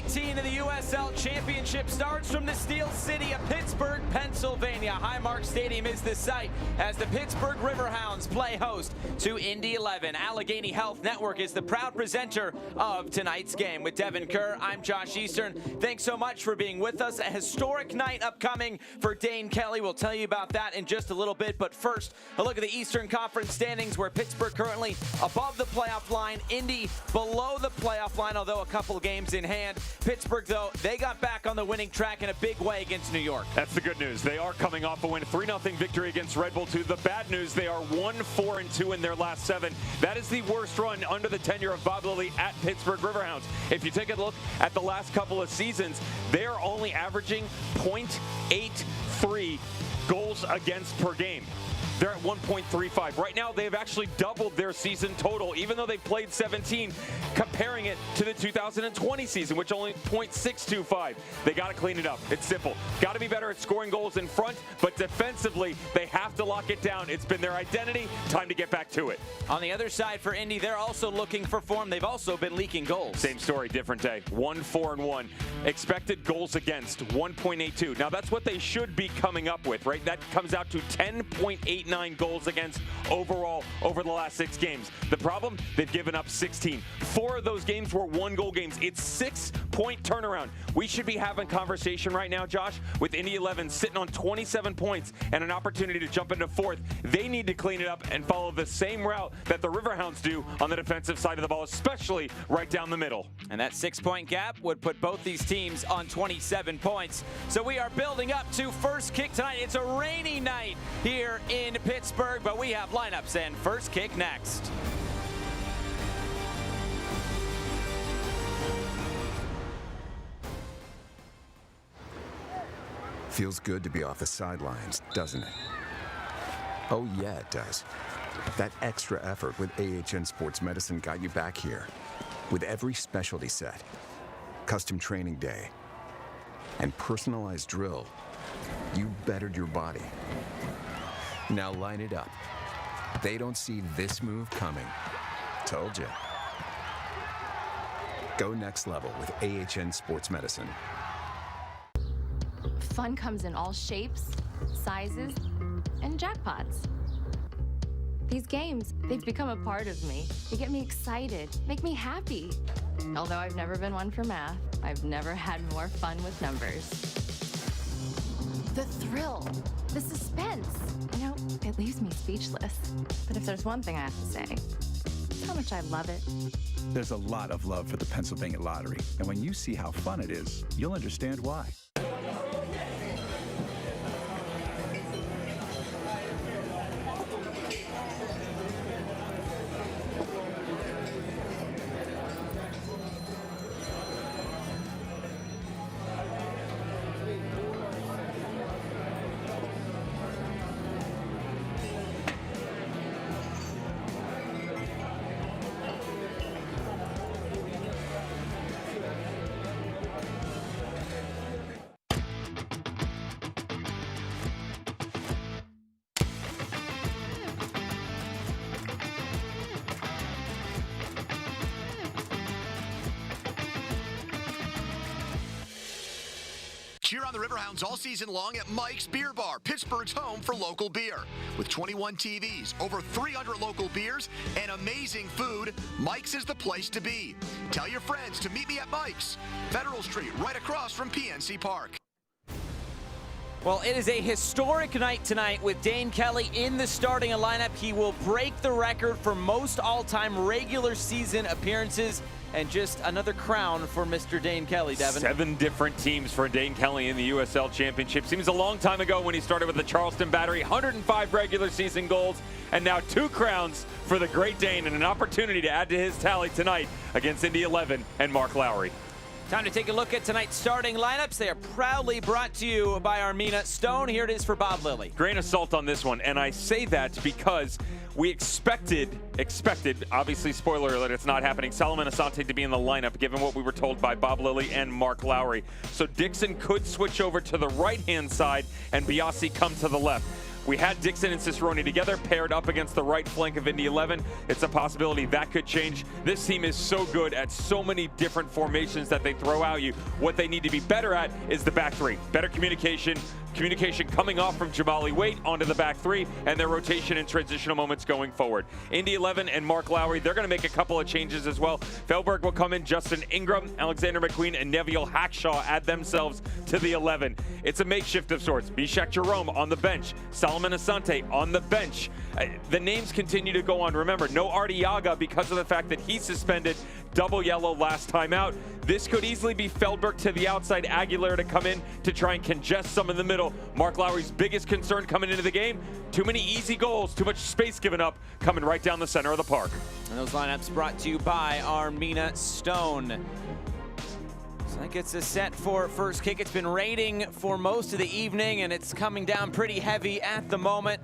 18 of the USL Championship starts from the Steel City of Pittsburgh, Pennsylvania. Highmark Stadium is the site as the Pittsburgh Riverhounds play host to Indy 11. Allegheny Health Network is the proud presenter of tonight's game. With Devin Kerr, I'm Josh Eastern. Thanks so much for being with us. A historic night upcoming for Dane Kelly. We'll tell you about that in just a little bit. But first, a look at the Eastern Conference standings, where Pittsburgh currently above the playoff line, Indy below the playoff line, although a couple of games in hand. Pittsburgh, though, they got back on the winning track in a big way against New York. That's the good news. They are coming off a win, 3-0 victory against Red Bull 2. The bad news, they are 1-4-2 in their last 7. That is the worst run under the tenure of Bob Lilly at Pittsburgh Riverhounds. If you take a look at the last couple of seasons, they are only averaging .83 goals against per game. They're at 1.35. Right now, they've actually doubled their season total, even though they've played 17, comparing it to the 2020 season, which only .625. They got to clean it up. It's simple. Got to be better at scoring goals in front, but defensively, they have to lock it down. It's been their identity. Time to get back to it. On the other side for Indy, they're also looking for form. They've also been leaking goals. Same story, different day. 1-4-1. Expected goals against, 1.82. Now, that's what they should be coming up with, right? That comes out to 10.89 goals against overall over the last 6 games. The problem, they've given up 16. 4 of those games were 1-goal games. It's 6-point turnaround. We should be having conversation right now, Josh, with Indy 11 sitting on 27 points and an opportunity to jump into 4th. They need to clean it up and follow the same route that the Riverhounds do on the defensive side of the ball, especially right down the middle. And that 6-point gap would put both these teams on 27 points. So we are building up to first kick tonight. It's a rainy night here in Pittsburgh, but we have lineups and first kick next. Feels good to be off the sidelines, doesn't it? Oh yeah, it does. That extra effort with AHN Sports Medicine got you back here. With every specialty set, custom training day, and personalized drill, you bettered your body. Now line it up. They don't see this move coming. Told you. Go next level with AHN Sports Medicine. Fun comes in all shapes, sizes, and jackpots. These games, they've become a part of me. They get me excited, make me happy. Although I've never been one for math, I've never had more fun with numbers. The thrill, the suspense, you know, it leaves me speechless. But if there's one thing I have to say, it's how much I love it. There's a lot of love for the Pennsylvania Lottery, and when you see how fun it is, you'll understand why. Cheer on the Riverhounds all season long at Mike's Beer Bar, Pittsburgh's home for local beer. With 21 TVs, over 300 local beers, and amazing food, Mike's is the place to be. Tell your friends to meet me at Mike's, Federal Street, right across from PNC Park. Well, it is a historic night tonight with Dane Kelly in the starting lineup. He will break the record for most all-time regular season appearances, and just another crown for Mr. Dane Kelly, Devin. 7 different teams for Dane Kelly in the USL Championship. Seems a long time ago when he started with the Charleston Battery. 105 regular season goals, and now 2 crowns for the great Dane, and an opportunity to add to his tally tonight against Indy 11 and Mark Lowry. Time to take a look at tonight's starting lineups. They are proudly brought to you by Armina Stone. Here it is for Bob Lilly. Grain of salt on this one, and I say that because we expected, obviously spoiler alert, it's not happening, Solomon Asante to be in the lineup given what we were told by Bob Lilly and Mark Lowry. So Dixon could switch over to the right-hand side and Biasi come to the left. We had Dixon and Cicerone together, paired up against the right flank of Indy 11. It's a possibility that could change. This team is so good at so many different formations that they throw at you. What they need to be better at is the back three. Better communication coming off from Jamali Waite onto the back three, and their rotation and transitional moments going forward. Indy 11 and Mark Lowry, they're going to make a couple of changes as well. Feldberg will come in, Justin Ingram, Alexander McQueen, and Neville Hackshaw add themselves to the 11. It's a makeshift of sorts. Bishak Jerome on the bench, Solomon Asante on the bench. The names continue to go on. Remember, no Arteaga because of the fact that he's suspended, double yellow last time out. This could easily be Feldberg to the outside, Aguilera to come in to try and congest some in the middle. Mark Lowry's biggest concern coming into the game, too many easy goals, too much space given up, coming right down the center of the park. And those lineups brought to you by Armina Stone. So that gets us set for first kick. It's been raining for most of the evening, and it's coming down pretty heavy at the moment.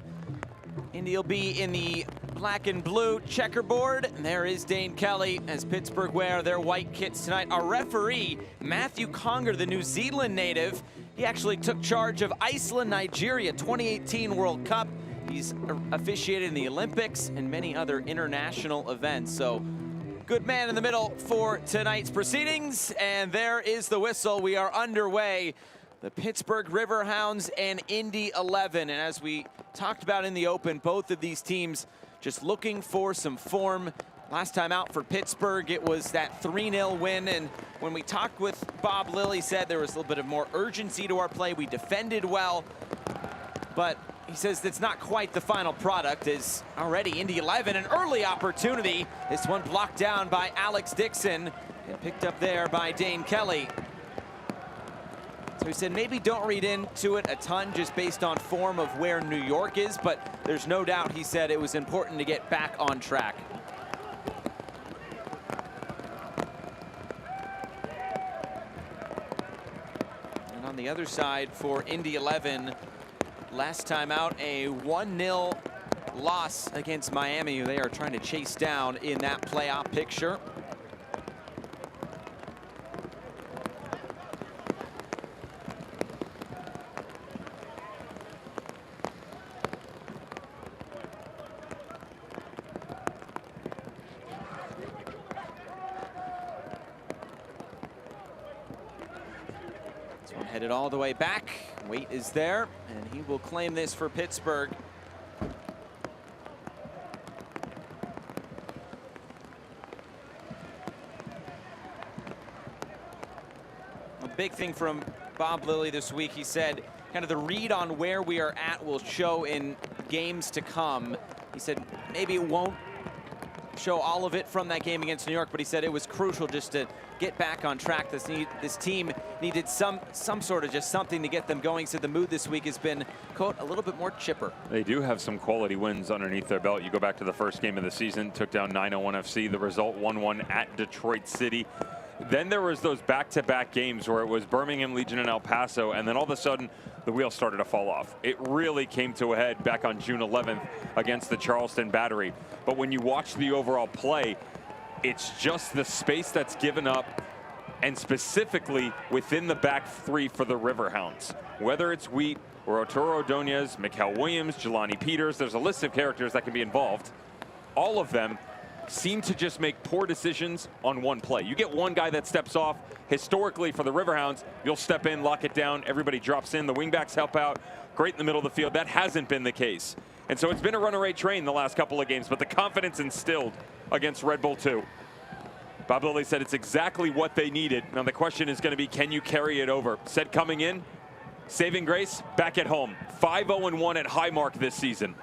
Indy will be in the black and blue checkerboard. And there is Dane Kelly as Pittsburgh wear their white kits tonight. Our referee, Matthew Conger, the New Zealand native, he actually took charge of Iceland-Nigeria 2018 World Cup. He's officiated in the Olympics and many other international events. So good man in the middle for tonight's proceedings. And there is the whistle. We are underway. The Pittsburgh Riverhounds and Indy 11. And as we talked about in the open, both of these teams just looking for some form. Last time out for Pittsburgh, it was that 3-0 win. And when we talked with Bob Lilly, said there was a little bit of more urgency to our play. We defended well, but he says that's not quite the final product. Is already Indy 11, an early opportunity. This one blocked down by Alex Dixon and picked up there by Dane Kelly. So he said maybe don't read into it a ton just based on form of where New York is, but there's no doubt, he said, it was important to get back on track. And on the other side for Indy 11, last time out, a 1-0 loss against Miami, who they are trying to chase down in that playoff picture. Headed all the way back. Waite is there, and he will claim this for Pittsburgh. A big thing from Bob Lilly this week, he said, kind of the read on where we are at will show in games to come. He said maybe it won't show all of it from that game against New York, but he said it was crucial just to get back on track. This team needed some sort of just something to get them going. So the mood this week has been, quote, a little bit more chipper. They do have some quality wins underneath their belt. You go back to the first game of the season, took down 901 FC, the result 1-1 at Detroit City. Then there was those back-to-back games where it was Birmingham, Legion, and El Paso, and then all of a sudden the wheels started to fall off. It really came to a head back on June 11th against the Charleston Battery. But when you watch the overall play, it's just the space that's given up, and specifically within the back three for the Riverhounds. Whether it's Wheat or Arturo Ordonez, Mikal Williams, Jelani Peters, there's a list of characters that can be involved. All of them seem to just make poor decisions on one play. You get one guy that steps off. Historically for the Riverhounds, you'll step in, lock it down, everybody drops in, the wingbacks help out, great in the middle of the field. That hasn't been the case. And so it's been a runaway train the last couple of games, but the confidence instilled against Red Bull 2. Bob Lilly said it's exactly what they needed. Now the question is going to be, can you carry it over? Said coming in, saving grace, back at home. 5-0-1 at Highmark this season.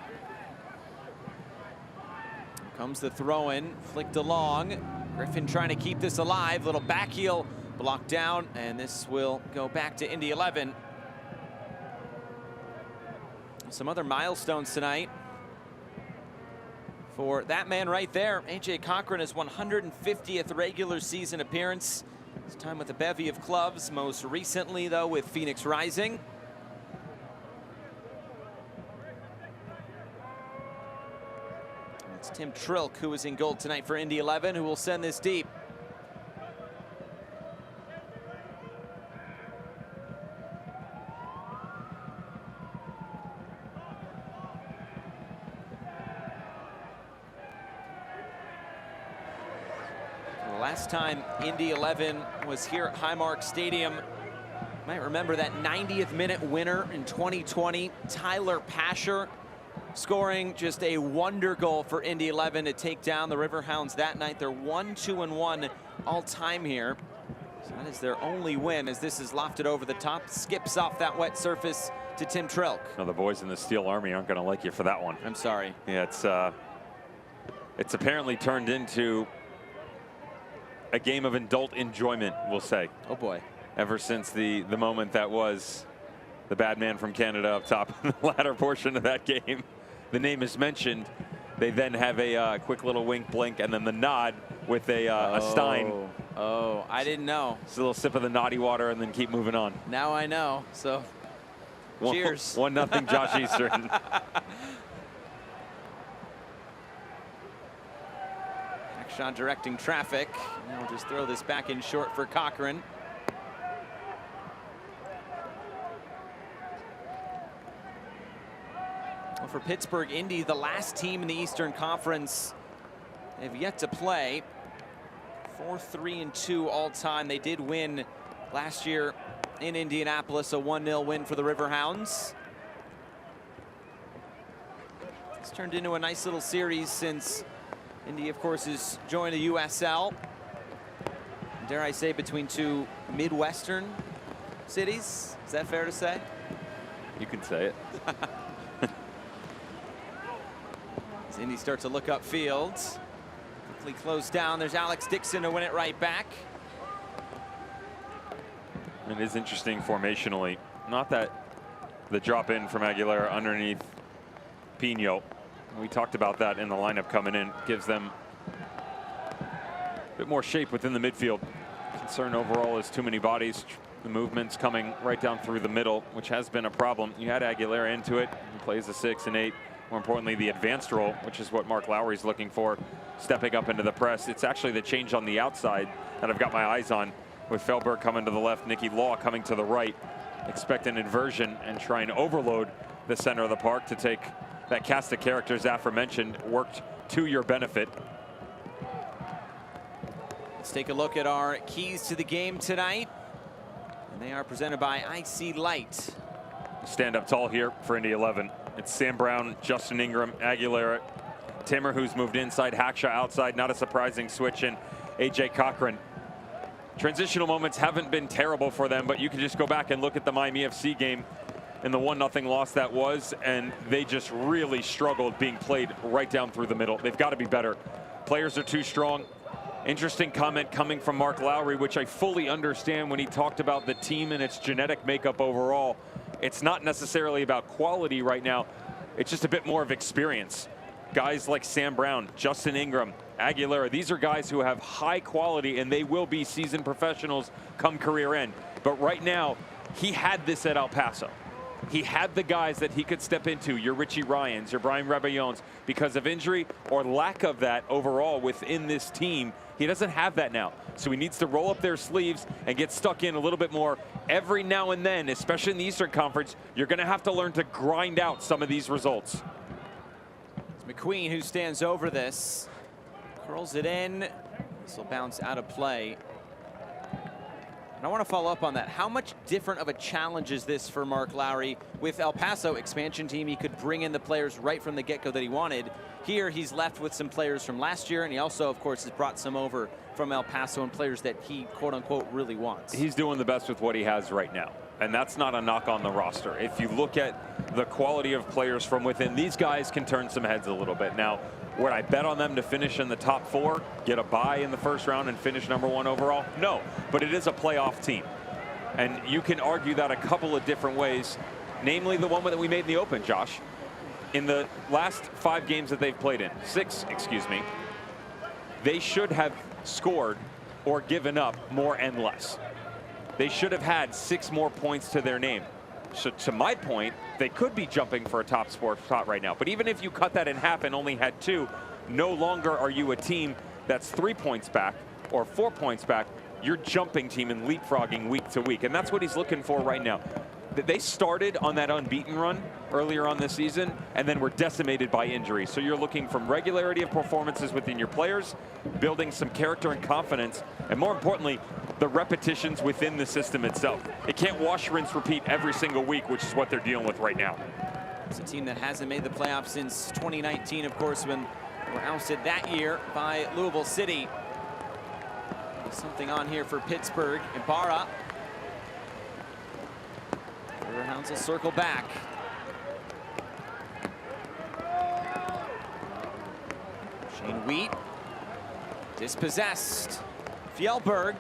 Comes the throw-in, flicked along. Griffin trying to keep this alive. Little back heel blocked down, and this will go back to Indy 11. Some other milestones tonight for that man right there. AJ Cochran, his 150th regular season appearance. His time with a bevy of clubs, most recently though with Phoenix Rising. It's Tim Trilk who is in goal tonight for Indy 11, who will send this deep. Last time Indy 11 was here at Highmark Stadium, you might remember that 90th minute winner in 2020, Tyler Pasher, scoring just a wonder goal for Indy 11 to take down the Riverhounds that night. They're 1-2-1 all time here. So that is their only win as this is lofted over the top, skips off that wet surface to Tim Trilk. No, the boys in the Steel Army aren't going to like you for that one. I'm sorry. Yeah, it's apparently turned into a game of adult enjoyment, we'll say. Oh boy. Ever since the moment that was the bad man from Canada up top in the latter portion of that game. The name is mentioned. They then have a quick little wink, blink, and then the nod with a Stein. Oh, I didn't know. Just a little sip of the naughty water and then keep moving on. Now I know, so cheers. 1-0 Josh Eastern. Action directing traffic. Now we'll just throw this back in short for Cochran. Well, for Pittsburgh, Indy, the last team in the Eastern Conference, they've yet to play. 4-3-2 all time. They did win last year in Indianapolis, a 1-0 win for the Riverhounds. It's turned into a nice little series since Indy, of course, has joined the USL. Dare I say, between two Midwestern cities? Is that fair to say? You can say it. As Indy starts to look upfield. Quickly closed down. There's Alex Dixon to win it right back. It is interesting formationally. Not that the drop in from Aguilera underneath Pino. We talked about that in the lineup coming in. Gives them a bit more shape within the midfield. Concern overall is too many bodies. The movement's coming right down through the middle, which has been a problem. You had Aguilera into it. He plays the 6 and 8. More importantly, the advanced role, which is what Mark Lowry's looking for, stepping up into the press. It's actually the change on the outside that I've got my eyes on, with Feldberg coming to the left, Nicky Law coming to the right. Expect an inversion and try and overload the center of the park to take that cast of characters aforementioned worked to your benefit. Let's take a look at our keys to the game tonight. And they are presented by IC Light. Stand up tall here for Indy 11. It's Sam Brown, Justin Ingram, Aguilera, Timmer, who's moved inside, Hackshaw outside. Not a surprising switch in. AJ Cochran. Transitional moments haven't been terrible for them, but you can just go back and look at the Miami FC game and the 1-0 loss that was, and they just really struggled being played right down through the middle. They've got to be better. Players are too strong. Interesting comment coming from Mark Lowry, which I fully understand when he talked about the team and its genetic makeup overall. It's not necessarily about quality right now. It's just a bit more of experience. Guys like Sam Brown, Justin Ingram, Aguilera, these are guys who have high quality and they will be seasoned professionals come career end. But right now, he had this at El Paso. He had the guys that he could step into, your Richie Ryans, your Brian Rebellions. Because of injury or lack of that overall within this team, he doesn't have that now. So he needs to roll up their sleeves and get stuck in a little bit more. Every now and then, especially in the Eastern Conference, you're going to have to learn to grind out some of these results. It's McQueen who stands over this, curls it in. This will bounce out of play. And I want to follow up on that. How much different of a challenge is this for Mark Lowry? With El Paso expansion team, he could bring in the players right from the get-go that he wanted. Here, he's left with some players from last year, and he also, of course, has brought some over from El Paso and players that he, quote-unquote, really wants. He's doing the best with what he has right now, and that's not a knock on the roster. If you look at the quality of players from within, these guys can turn some heads a little bit. Now, would I bet on them to finish in the top 4, get a bye in the first round and finish #1 overall? No, but it is a playoff team. And you can argue that a couple of different ways, namely the one that we made in the Open, Josh. In the last 5 games that they've played in, 6, excuse me, they should have scored or given up more and less. They should have had 6 more points to their name. So to my point, they could be jumping for a top spot right now. But even if you cut that in half and only had 2, no longer are you a team that's 3 points back or 4 points back. You're jumping team and leapfrogging week to week. And that's what he's looking for right now. they started on that unbeaten run earlier on this season and then were decimated by injury. So you're looking from regularity of performances within your players, building some character and confidence, and more importantly, the repetitions within the system itself. It can't wash, rinse, repeat every single week, which is what they're dealing with right now. It's a team that hasn't made the playoffs since 2019, of course, when they were ousted that year by Louisville City. Something on here for Pittsburgh. Ibarra. Riverhounds will circle back. Shane Wheat. Dispossessed. Fjellberg.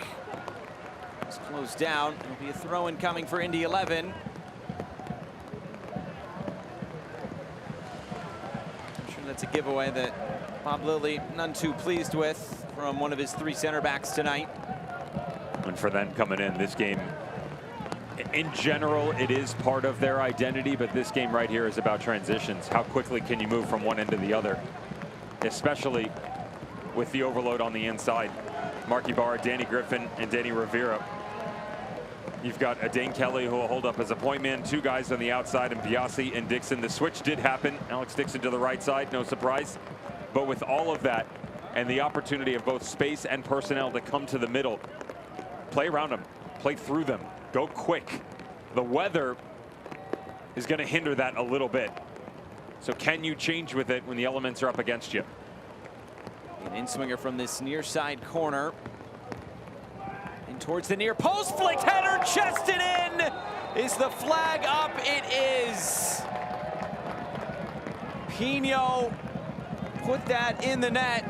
It's closed down. There'll be a throw-in coming for Indy 11. I'm sure that's a giveaway that Bob Lilly none too pleased with from one of his 3 center backs tonight. And for them coming in, this game, in general, it is part of their identity, but this game right here is about transitions. How quickly can you move from one end to the other, especially with the overload on the inside. Mark Ibarra, Danny Griffin, and Danny Rivera. You've got a Dane Kelly who will hold up as a point man, 2 guys on the outside, and Biasi and Dixon. The switch did happen. Alex Dixon to the right side, no surprise. But with all of that and the opportunity of both space and personnel to come to the middle, play around them, play through them, go quick. The weather is going to hinder that a little bit. So can you change with it when the elements are up against you? An in-swinger from this near side corner. And towards the near post, flicked header, chested in. Is the flag up? It is. Pino put that in the net,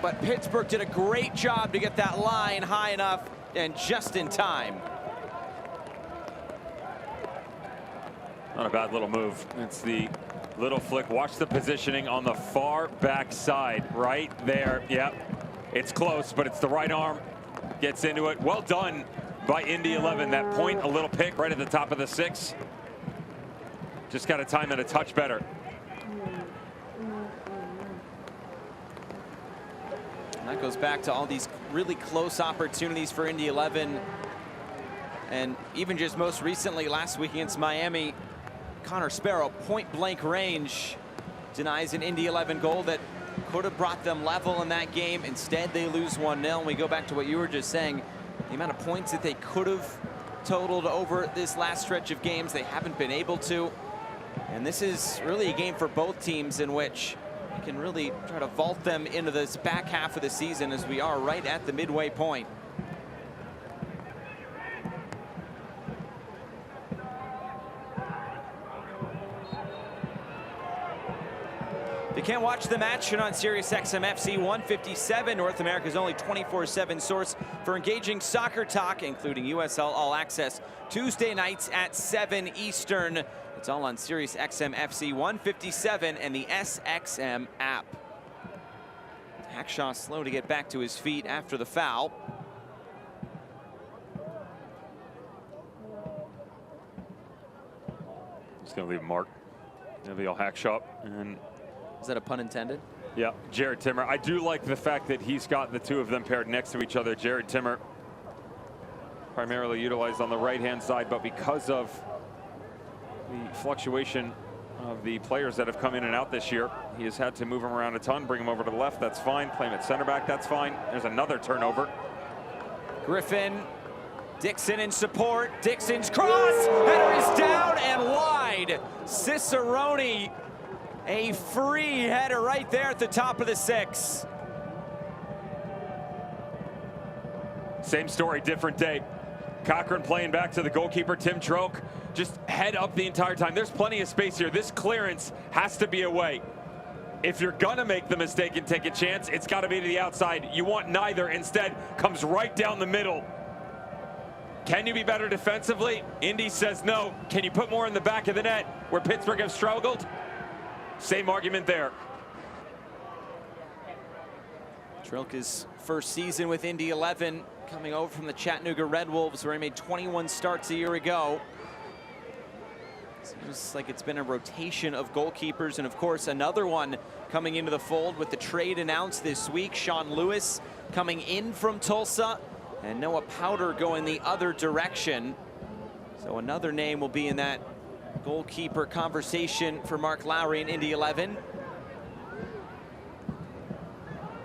but Pittsburgh did a great job to get that line high enough and just in time. Not a bad little move. It's the little flick. Watch the positioning on the far back side right there. Yep, it's close, but it's the right arm. Gets into it. Well done by Indy 11. That point, a little pick right at the top of the 6. Just got to time it a touch better. And that goes back to all these really close opportunities for Indy 11. And even just most recently last week against Miami, Connor Sparrow, point blank range, denies an Indy 11 goal that could have brought them level in that game. Instead, they lose 1-0. And we go back to what you were just saying, the amount of points that they could have totaled over this last stretch of games, they haven't been able to. And this is really a game for both teams in which you can really try to vault them into this back half of the season, as we are right at the midway point. You can't watch the match on Sirius XM FC 157, North America's only 24/7 source for engaging soccer talk, including USL All Access, Tuesday nights at 7 Eastern. It's all on Sirius XM FC 157 and the SXM app. Hackshaw slow to get back to his feet after the foul. Just going to leave a mark. Nabil Hackshaw. And is that a pun intended? yeah, Jared Timmer. I do like the fact that he's got the 2 of them paired next to each other. Jared Timmer primarily utilized on the right-hand side, but because of the fluctuation of the players that have come in and out this year, he has had to move him around a ton, bring him over to the left, that's fine. Play him at center back, that's fine. There's another turnover. Griffin, Dixon in support. Dixon's cross, header is down and wide. Cicerone, a free header right there at the top of the 6. Same story, different day. Cochran playing back to the goalkeeper, Tim Troke. Just head up the entire time. There's plenty of space here. This clearance has to be away. If you're gonna make the mistake and take a chance, it's gotta be to the outside. You want neither. Instead, comes right down the middle. Can you be better defensively? Indy says no. Can you put more in the back of the net where Pittsburgh have struggled? Same argument there. Trilka's first season with Indy 11, coming over from the Chattanooga Red Wolves, where he made 21 starts a year ago. Seems like it's been a rotation of goalkeepers, and of course another one coming into the fold with the trade announced this week. Sean Lewis coming in from Tulsa, and Noah Powder going the other direction. So another name will be in that goalkeeper conversation for Mark Lowry in Indy 11.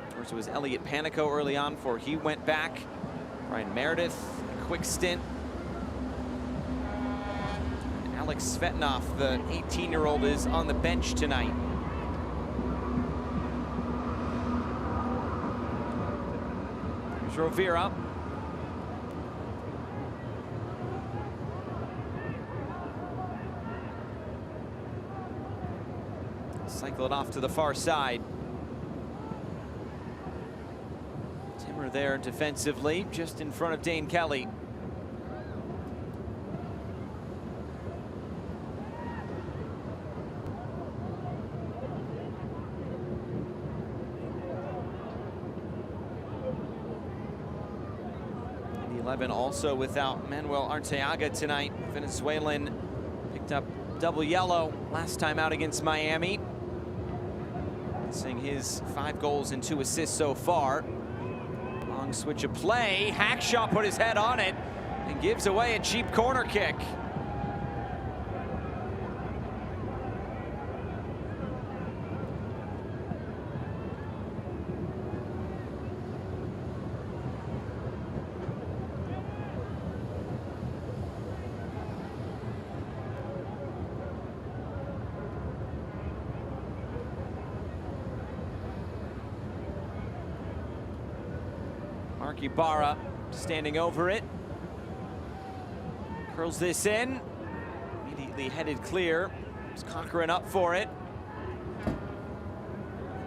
Of course, it was Elliot Panico early on before he went back. Brian Meredith, a quick stint. And Alex Svetnov, the 18-year-old, is on the bench tonight. Here's Rovira. Cycle it off to the far side. Timmer there defensively, just in front of Dane Kelly. The 11 also without Manuel Arteaga tonight. Venezuelan picked up double yellow last time out against Miami. Seeing his 5 goals and 2 assists so far. Long switch of play. Hackshaw put his head on it and gives away a cheap corner kick. Mark Ibarra standing over it. Curls this in. Immediately headed clear. He's Cochran up for it.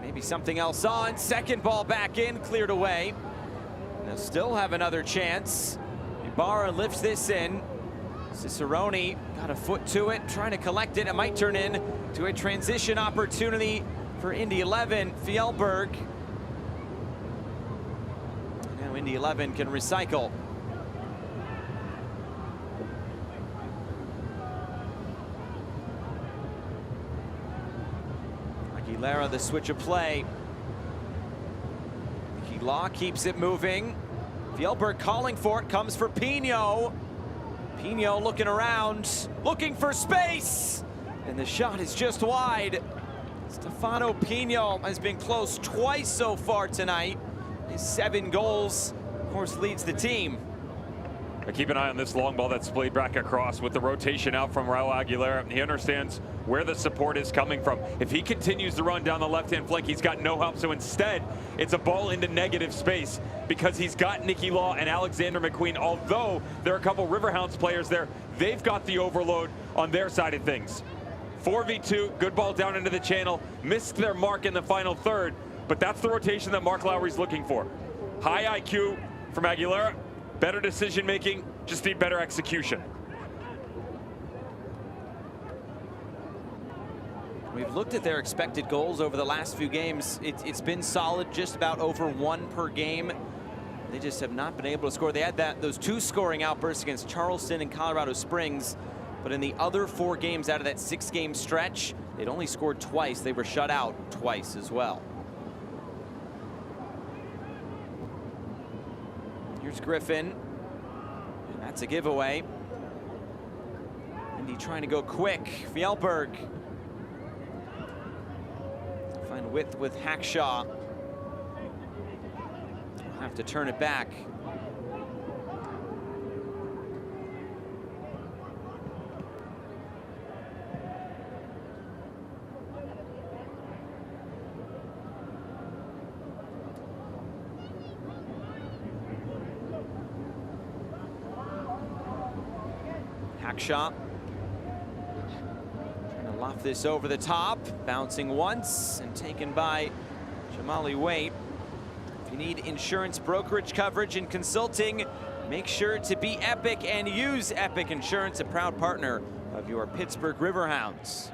Maybe something else on. Second ball back in, cleared away. They'll still have another chance. Ibarra lifts this in. Cicerone got a foot to it, trying to collect it. It might turn in to a transition opportunity for Indy 11. Fjellberg. Indy 11 can recycle. Aguilera, the switch of play. Law keeps it moving. Fjellberg calling for it, comes for Pino. Pino looking around, looking for space. And the shot is just wide. Stefano Pino has been close twice so far tonight. His 7 goals, of course, leads the team. Keep an eye on this long ball that's played back across with the rotation out from Raul Aguilera. He understands where the support is coming from. If he continues to run down the left-hand flank, he's got no help. So instead, it's a ball into negative space because he's got Nicky Law and Alexander McQueen. Although there are a couple Riverhounds players there, they've got the overload on their side of things. 4v2, good ball down into the channel. Missed their mark in the final third. But that's the rotation that Mark Lowry's looking for. High IQ from Aguilera, better decision making, just need better execution. We've looked at their expected goals over the last few games. It's been solid, just about over 1 per game. They just have not been able to score. They had those 2 scoring outbursts against Charleston and Colorado Springs, but in the other 4 games out of that 6-game stretch, they'd only scored twice. They were shut out twice as well. Here's Griffin, and that's a giveaway. Indy trying to go quick. Fjellberg. Find width with Hackshaw. We'll have to turn it back. Hackshaw trying to loft this over the top, bouncing once and taken by Jamali Waite. If you need insurance brokerage coverage and consulting, make sure to be Epic and use Epic Insurance, a proud partner of your Pittsburgh Riverhounds.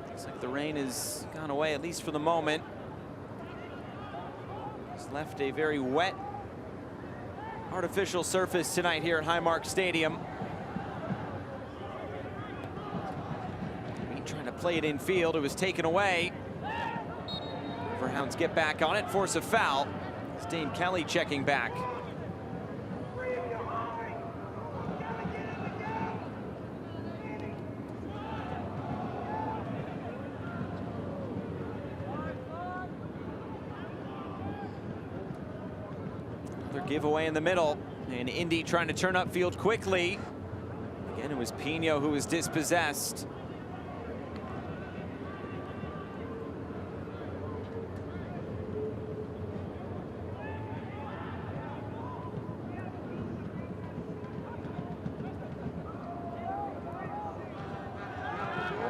Looks like the rain has gone away, at least for the moment. It's left a very wet artificial surface tonight here at Highmark Stadium. play it infield. It was taken away. Riverhounds get back on it, force a foul. It's Dane Kelly checking back. Another giveaway in the middle, and Indy trying to turn upfield quickly. Again, it was Pino who was dispossessed.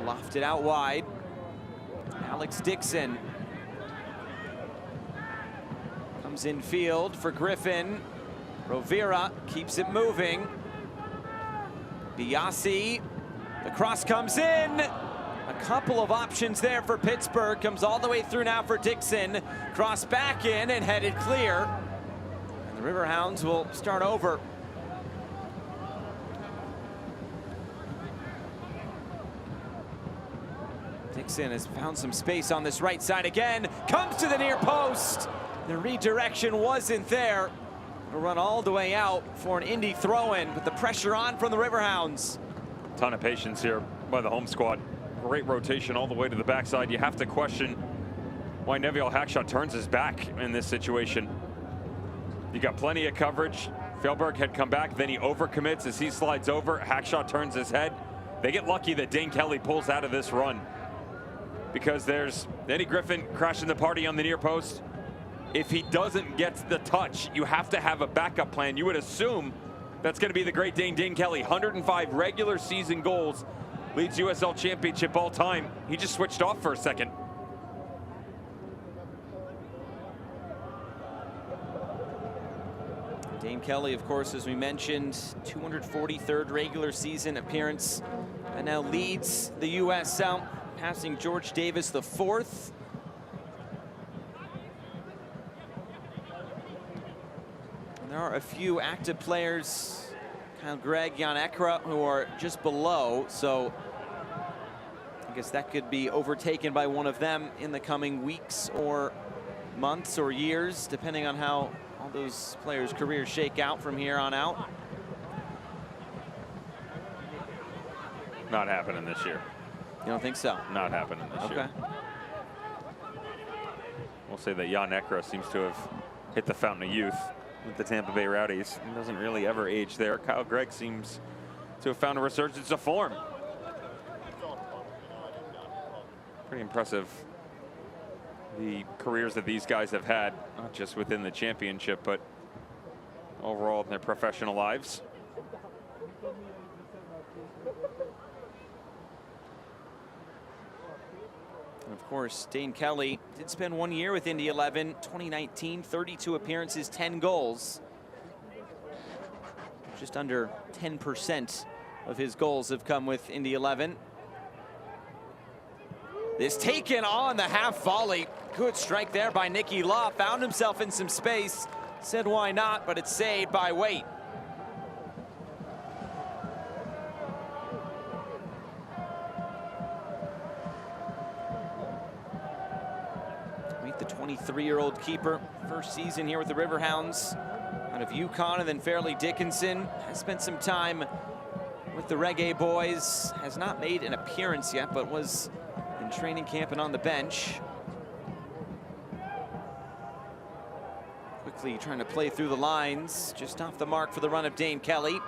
Lofted out wide. Alex Dixon comes in field for Griffin. Rovira keeps it moving. Biasi, the cross comes in. A couple of options there for Pittsburgh. Comes all the way through now for Dixon. Cross back in and headed clear. And the Riverhounds will start over. Dixon has found some space on this right side again. Comes to the near post. The redirection wasn't there. A run all the way out for an Indy throw-in with the pressure on from the Riverhounds. Ton of patience here by the home squad. Great rotation all the way to the backside. You have to question why Neville Hackshot turns his back in this situation. You got plenty of coverage. Fjellberg had come back, then he overcommits as he slides over. Hackshot turns his head. They get lucky that Dane Kelly pulls out of this run, because there's Eddie Griffin crashing the party on the near post. If he doesn't get the touch, you have to have a backup plan. You would assume that's going to be the great Dane Kelly. 105 regular season goals, leads USL Championship all time. He just switched off for a second. Dane Kelly, of course, as we mentioned, 243rd regular season appearance, and now leads the USL, passing George Davis IV. There are a few active players, Kyle Gregg, Jan Ekra, who are just below, so I guess that could be overtaken by one of them in the coming weeks or months or years, depending on how all those players' careers shake out from here on out. Not happening this year. You don't think so? Not happening this year. We'll say that Jan Ekra seems to have hit the fountain of youth with the Tampa Bay Rowdies. He doesn't really ever age there. Kyle Gregg seems to have found a resurgence of form. Pretty impressive, the careers that these guys have had, not just within the championship, but overall in their professional lives. And of course, Dane Kelly did spend 1 year with Indy 11, 2019, 32 appearances, 10 goals. Just under 10% of his goals have come with Indy 11. This taken on the half volley. Good strike there by Nicky Law. Found himself in some space. Said why not, but it's saved by Waite. Meet the 23-year-old keeper. First season here with the Riverhounds. Out of UConn, and then Fairleigh Dickinson. Has spent some time with the Reggae boys. Has not made an appearance yet, but was in training camp and on the bench. Quickly trying to play through the lines. Just off the mark for the run of Dane Kelly.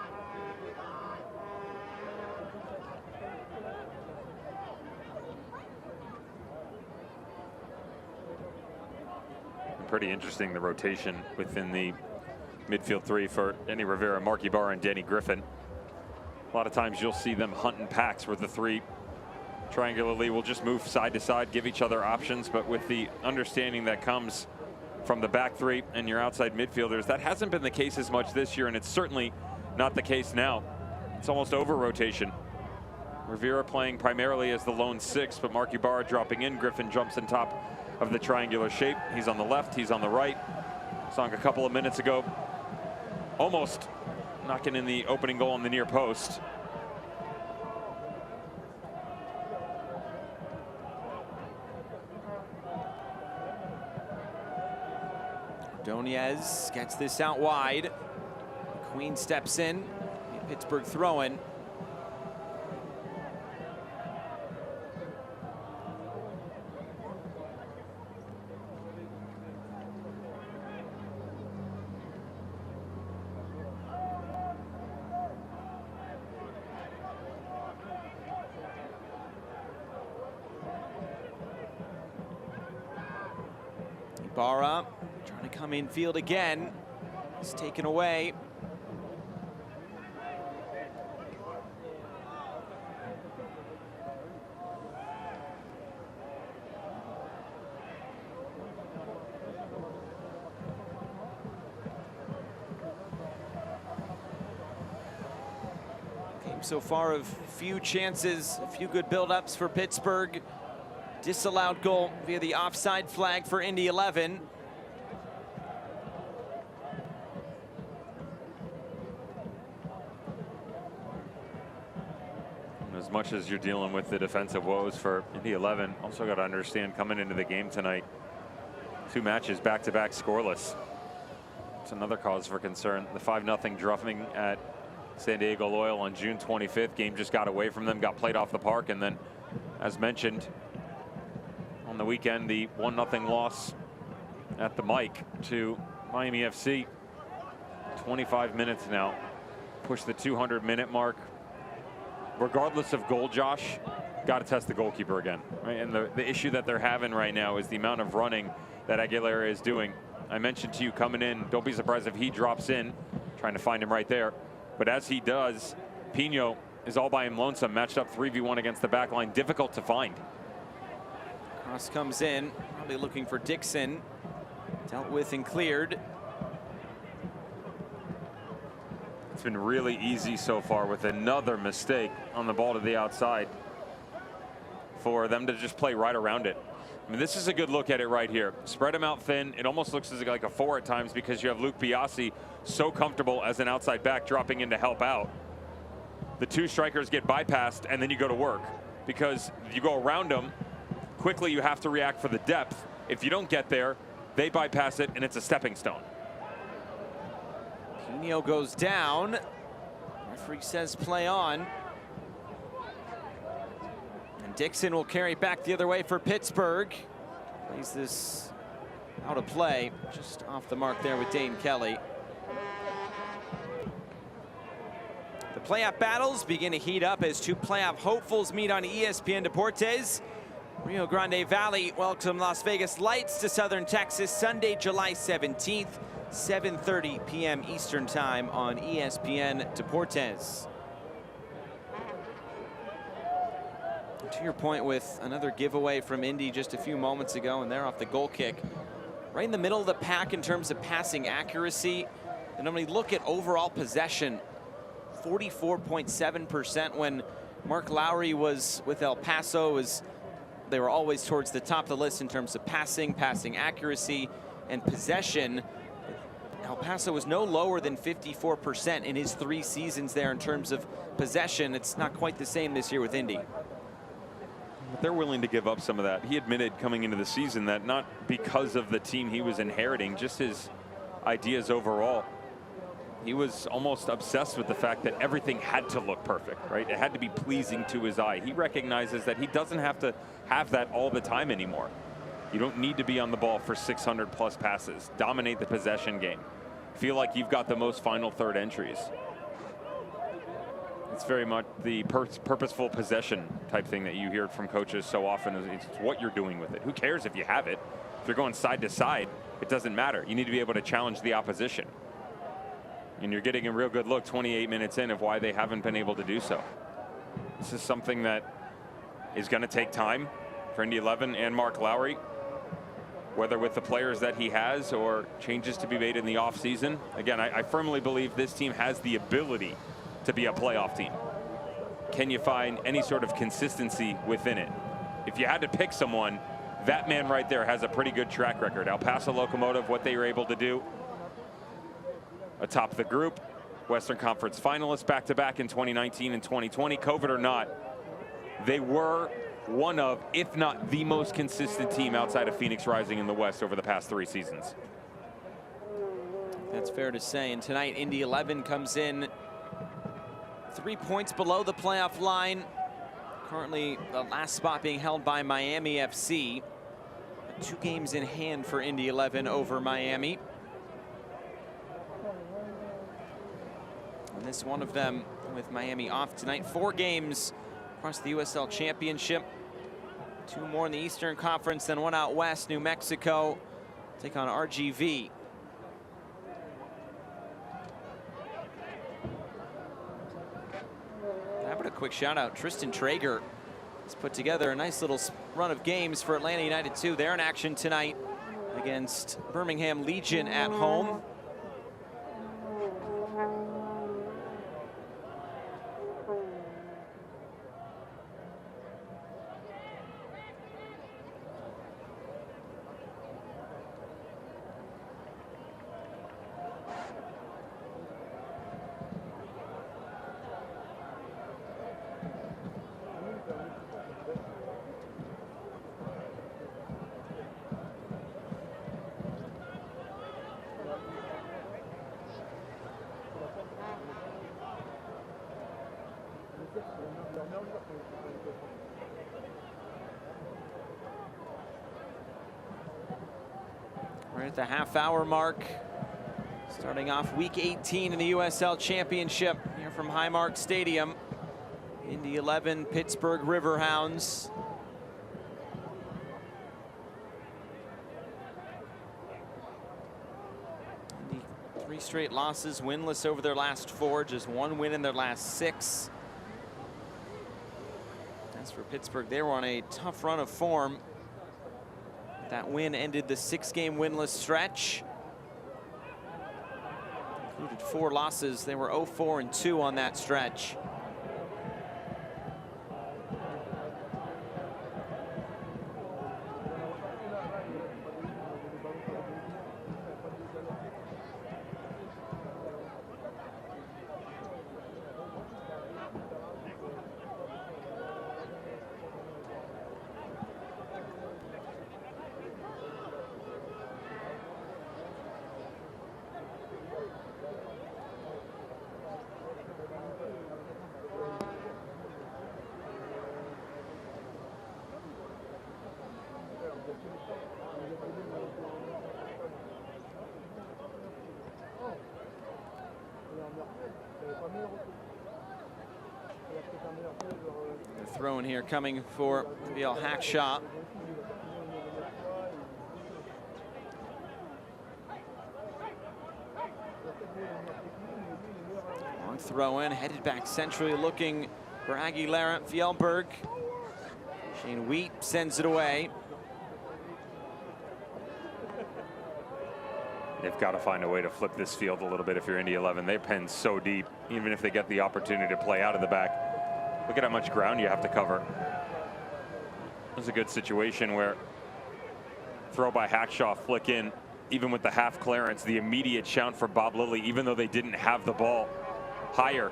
Pretty interesting, the rotation within the midfield three for Denny Rivera, Mark Ibarra, and Danny Griffin. A lot of times you'll see them hunting packs where the three triangularly will just move side to side, give each other options, but with the understanding that comes from the back three and your outside midfielders, that hasn't been the case as much this year, and it's certainly not the case now. It's almost over rotation. Rivera playing primarily as the lone six, but Mark Ibarra dropping in. Griffin jumps on top of the triangular shape. He's on the left, he's on the right. Song a couple of minutes ago, almost knocking in the opening goal on the near post. Ordonez gets this out wide. Queen steps in. Pittsburgh throwing. Ibarra trying to come in field again. It's taken away. Game so far of few chances, a few good build-ups for Pittsburgh. Disallowed goal via the offside flag for Indy 11. As much as you're dealing with the defensive woes for Indy 11, also got to understand coming into the game tonight, 2 matches back-to-back scoreless. It's another cause for concern. The 5-0 drubbing at San Diego Loyal on June 25th. Game just got away from them, got played off the park, and then, as mentioned, on the weekend, the 1-0 loss at the Mike to Miami FC. 25 minutes now. Push the 200-minute mark. Regardless of goal, Josh, got to test the goalkeeper again. Right? And the issue that they're having right now is the amount of running that Aguilera is doing. I mentioned to you coming in, don't be surprised if he drops in, trying to find him right there. But as he does, Pino is all by him lonesome, matched up 3v1 against the back line. Difficult to find. Cross comes in, probably looking for Dixon. Dealt with and cleared. It's been really easy so far with another mistake on the ball to the outside for them to just play right around it. I mean, this is a good look at it right here. Spread them out thin. It almost looks like a 4 at times because you have Luke Biasi so comfortable as an outside back dropping in to help out. The 2 strikers get bypassed and then you go to work because you go around them. Quickly, you have to react for the depth. If you don't get there, they bypass it, and it's a stepping stone. Pino goes down. Referee says play on. And Dixon will carry back the other way for Pittsburgh. Plays this out of play, just off the mark there with Dane Kelly. The playoff battles begin to heat up as 2 playoff hopefuls meet on ESPN Deportes. Rio Grande Valley welcome Las Vegas Lights to Southern Texas Sunday, July 17th, 7:30 p.m. Eastern Time on ESPN Deportes. To your point with another giveaway from Indy just a few moments ago, and they're off the goal kick. Right in the middle of the pack in terms of passing accuracy. And when we look at overall possession, 44.7% when Mark Lowry was with El Paso. They were always towards the top of the list in terms of passing accuracy, and possession. El Paso was no lower than 54% in his 3 seasons there in terms of possession. It's not quite the same this year with Indy. They're willing to give up some of that. He admitted coming into the season that not because of the team he was inheriting, just his ideas overall. He was almost obsessed with the fact that everything had to look perfect, right? It had to be pleasing to his eye. He recognizes that he doesn't have to have that all the time anymore. You don't need to be on the ball for 600+ passes. Dominate the possession game. Feel like you've got the most final third entries. It's very much the purposeful possession type thing that you hear from coaches so often. It's what you're doing with it. Who cares if you have it? If you're going side to side, it doesn't matter. You need to be able to challenge the opposition. And you're getting a real good look 28 minutes in of why they haven't been able to do so. This is something that is going to take time for Indy 11 and Mark Lowry, whether with the players that he has or changes to be made in the offseason. Again, I firmly believe this team has the ability to be a playoff team. Can you find any sort of consistency within it? If you had to pick someone, that man right there has a pretty good track record. El Paso Locomotive, what they were able to do atop the group, Western Conference finalists back-to-back in 2019 and 2020. COVID or not, they were one of, if not the most consistent team outside of Phoenix Rising in the West over the past 3 seasons. That's fair to say. And tonight, Indy 11 comes in 3 points below the playoff line. Currently, the last spot being held by Miami FC. 2 games in hand for Indy 11 over Miami. And this one of them with Miami off tonight. 4 games across the USL Championship. 2 more in the Eastern Conference, then 1 out west. New Mexico take on RGV. How about a quick shout out? Tristan Traeger has put together a nice little run of games for Atlanta United 2. They're in action tonight against Birmingham Legion at home. We're at the half-hour mark. Starting off week 18 in the USL Championship here from Highmark Stadium. Indy 11, Pittsburgh Riverhounds. Indy 3 straight losses, winless over their last 4, just 1 win in their last 6. As for Pittsburgh, they were on a tough run of form. That win ended the 6-game winless stretch. Included 4 losses. They were 0-4-2 on that stretch. The throw in here coming for VL Hackshaw. Long throw in, headed back centrally, looking for Aguilera. Fjellberg. Shane Wheat sends it away. They've got to find a way to flip this field a little bit if you're Indy 11. They pen so deep, even if they get the opportunity to play out of the back. Look at how much ground you have to cover. It was a good situation where throw by Hackshaw, flick in, even with the half clearance, the immediate shout for Bob Lilly, even though they didn't have the ball. Higher,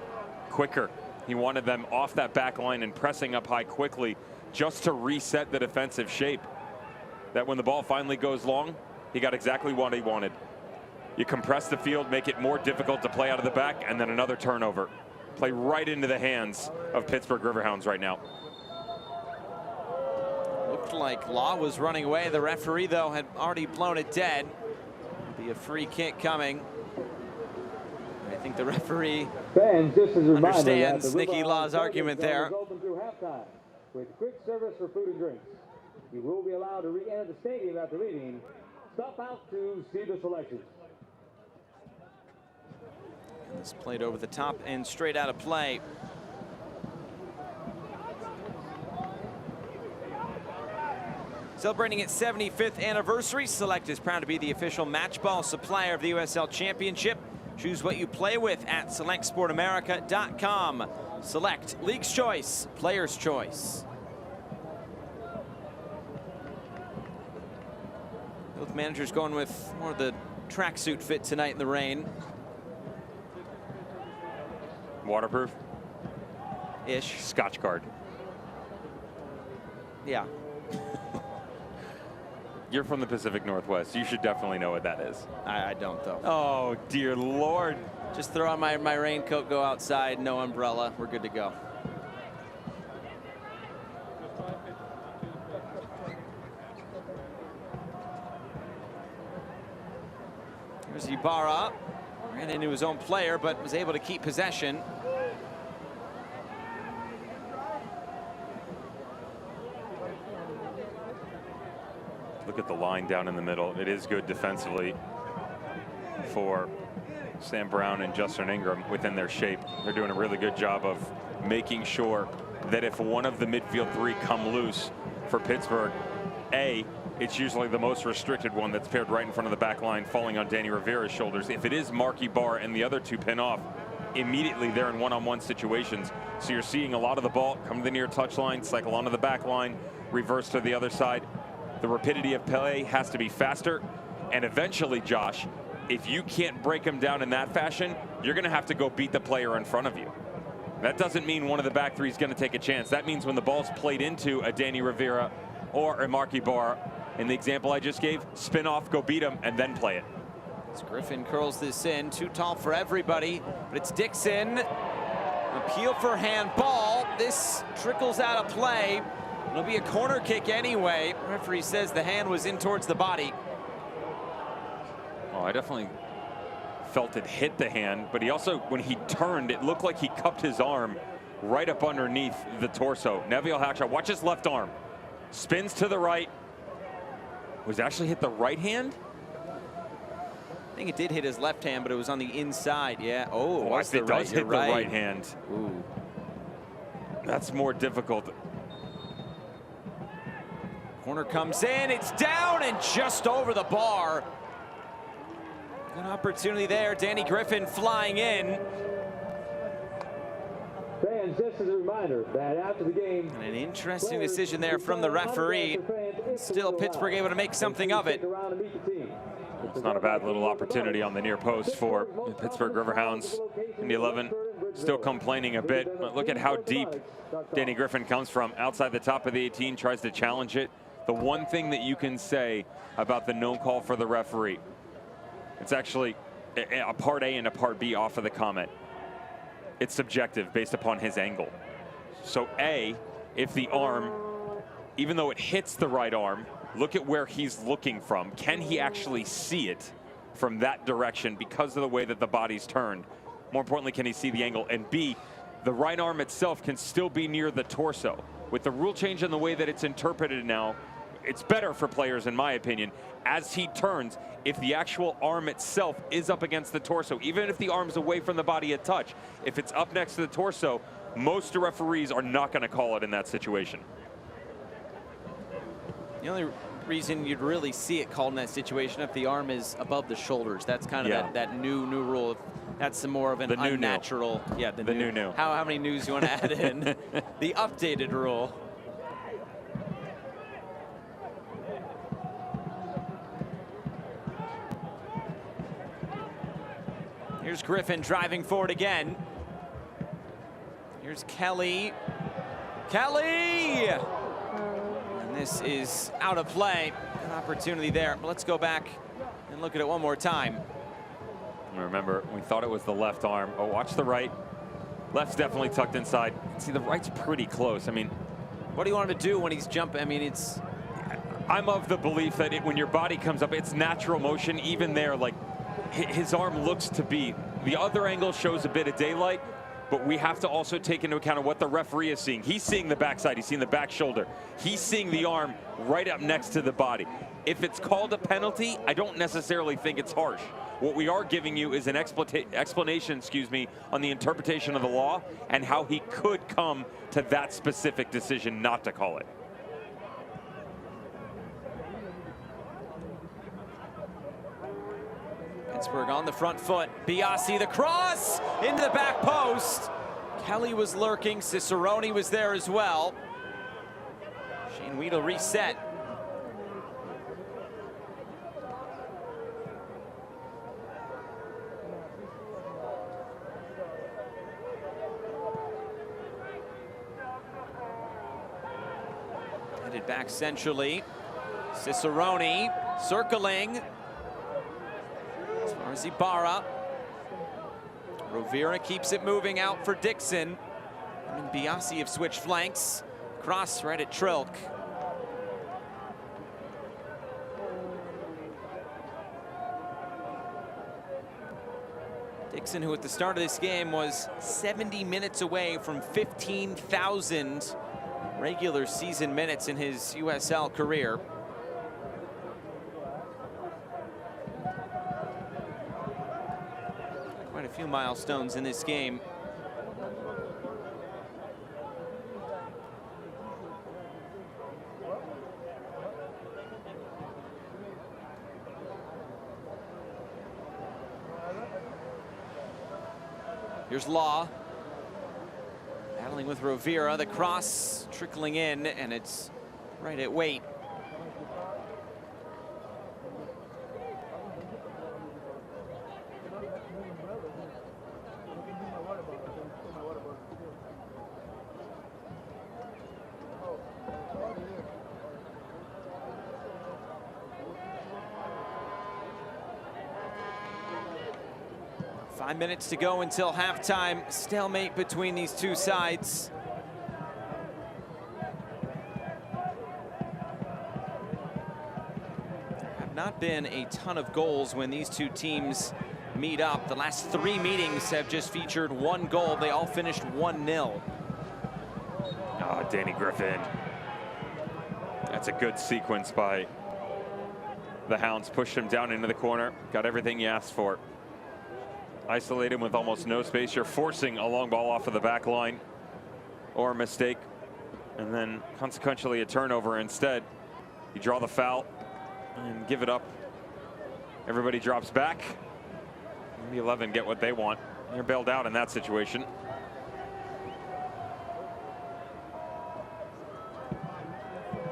quicker. He wanted them off that back line and pressing up high quickly just to reset the defensive shape. That when the ball finally goes long, he got exactly what he wanted. You compress the field, make it more difficult to play out of the back, and then another turnover. Play right into the hands of Pittsburgh Riverhounds right now. Looked like Law was running away. The referee, though, had already blown it dead. Be a free kick coming. I think the referee understands Nicky Law's argument there. Open through halftime with quick service for food and drinks. You will be allowed to re-enter the stadium after leaving. Stop out to see the selections. This played over the top and straight out of play. Celebrating its 75th anniversary, Select is proud to be the official match ball supplier of the USL Championship. Choose what you play with at selectsportamerica.com. Select, League's choice, player's choice. Both managers going with more of the tracksuit fit tonight in the rain. Waterproof? Ish. Scotch guard. Yeah. You're from the Pacific Northwest. You should definitely know what that is. I don't, though. Oh, dear Lord. Just throw on my raincoat, go outside, no umbrella. We're good to go. Here's Ibarra. Ran into his own player, but was able to keep possession. Look at the line down in the middle. It is good defensively for Sam Brown and Justin Ingram within their shape. They're doing a really good job of making sure that if one of the midfield three come loose for Pittsburgh, it's usually the most restricted one that's paired right in front of the back line, falling on Danny Rivera's shoulders. If it is Mark Ibarra and the other two pin off, immediately they're in one-on-one situations. So you're seeing a lot of the ball come to the near touchline, cycle onto the back line, reverse to the other side. The rapidity of play has to be faster, and eventually, Josh, if you can't break them down in that fashion, you're going to have to go beat the player in front of you. That doesn't mean one of the back three is going to take a chance. That means when the ball's played into a Danny Rivera or a Mark Ibarra, in the example I just gave, spin off, go beat him, and then play it. As Griffin curls this in, too tall for everybody, but it's Dixon. Appeal for handball. This trickles out of play. It'll be a corner kick anyway. The referee says the hand was in towards the body. Oh, I definitely felt it hit the hand, but he also, when he turned, it looked like he cupped his arm right up underneath the torso. Neville Hackshaw, watch his left arm. Spins to the right. Was actually hit the right hand? I think it did hit his left hand, but it was on the inside. Yeah. Oh, it does hit the right hand. Ooh. That's more difficult. Corner comes in, it's down and just over the bar. Good opportunity there. Danny Griffin flying in. Fans, just as a reminder that after the game, And an interesting decision there from the referee. Still Pittsburgh able to make something of it. It's not a bad little opportunity on the near post for the Pittsburgh Riverhounds. Indy 11 still complaining a bit. But look at how deep Danny Griffin comes from. Outside the top of the 18, tries to challenge it. The one thing that you can say about the no call for the referee, it's actually a part A and a part B off of the comment. It's subjective based upon his angle. So A, if the arm, even though it hits the right arm, look at where he's looking from. Can he actually see it from that direction because of the way that the body's turned? More importantly, can he see the angle? And B, the right arm itself can still be near the torso. With the rule change and the way that it's interpreted now, it's better for players, in my opinion, as he turns, if the actual arm itself is up against the torso, even if the arm's away from the body a touch, if it's up next to the torso, most referees are not going to call it in that situation. The only reason you'd really see it called in that situation if the arm is above the shoulders. That's kind of that new rule. That's some more of an unnatural. Yeah, the new. How many news you want to add in? The updated rule. Here's Griffin driving forward again. Here's Kelly. Kelly! And this is out of play. An opportunity there. But let's go back and look at it one more time. Remember, we thought it was the left arm. Oh, watch the right. Left's definitely tucked inside. See, the right's pretty close. I mean, what do you want him to do when he's jumping? I mean, it's... I'm of the belief that when your body comes up, it's natural motion. Even there, like, his arm looks to be, the other angle shows a bit of daylight, but we have to also take into account of what the referee is seeing. He's seeing the backside, he's seeing the back shoulder. He's seeing the arm right up next to the body. If it's called a penalty, I don't necessarily think it's harsh. What we are giving you is an explanation, on the interpretation of the law and how he could come to that specific decision not to call it. Pittsburgh on the front foot. Biasi, the cross into the back post. Kelly was lurking. Cicerone was there as well. Shane Weedle reset. Headed back centrally. Cicerone circling. As far as Ibarra. Rovira keeps it moving out for Dixon. And Biasi have switched flanks. Cross right at Trilk. Dixon, who at the start of this game was 70 minutes away from 15,000 regular season minutes in his USL career. Quite a few milestones in this game. Here's Law. Battling with Rovira, the cross trickling in, and it's right at weight. Five minutes to go until halftime. Stalemate between these two sides. Have not been a ton of goals when these two teams meet up. The last three meetings have just featured one goal. They all finished 1-0. Oh, Danny Griffin. That's a good sequence by the Hounds. Pushed him down into the corner. Got everything you asked for. Isolate him with almost no space. You're forcing a long ball off of the back line or a mistake, and then consequentially a turnover instead. You draw the foul and give it up. Everybody drops back. The 11 get what they want. They're bailed out in that situation.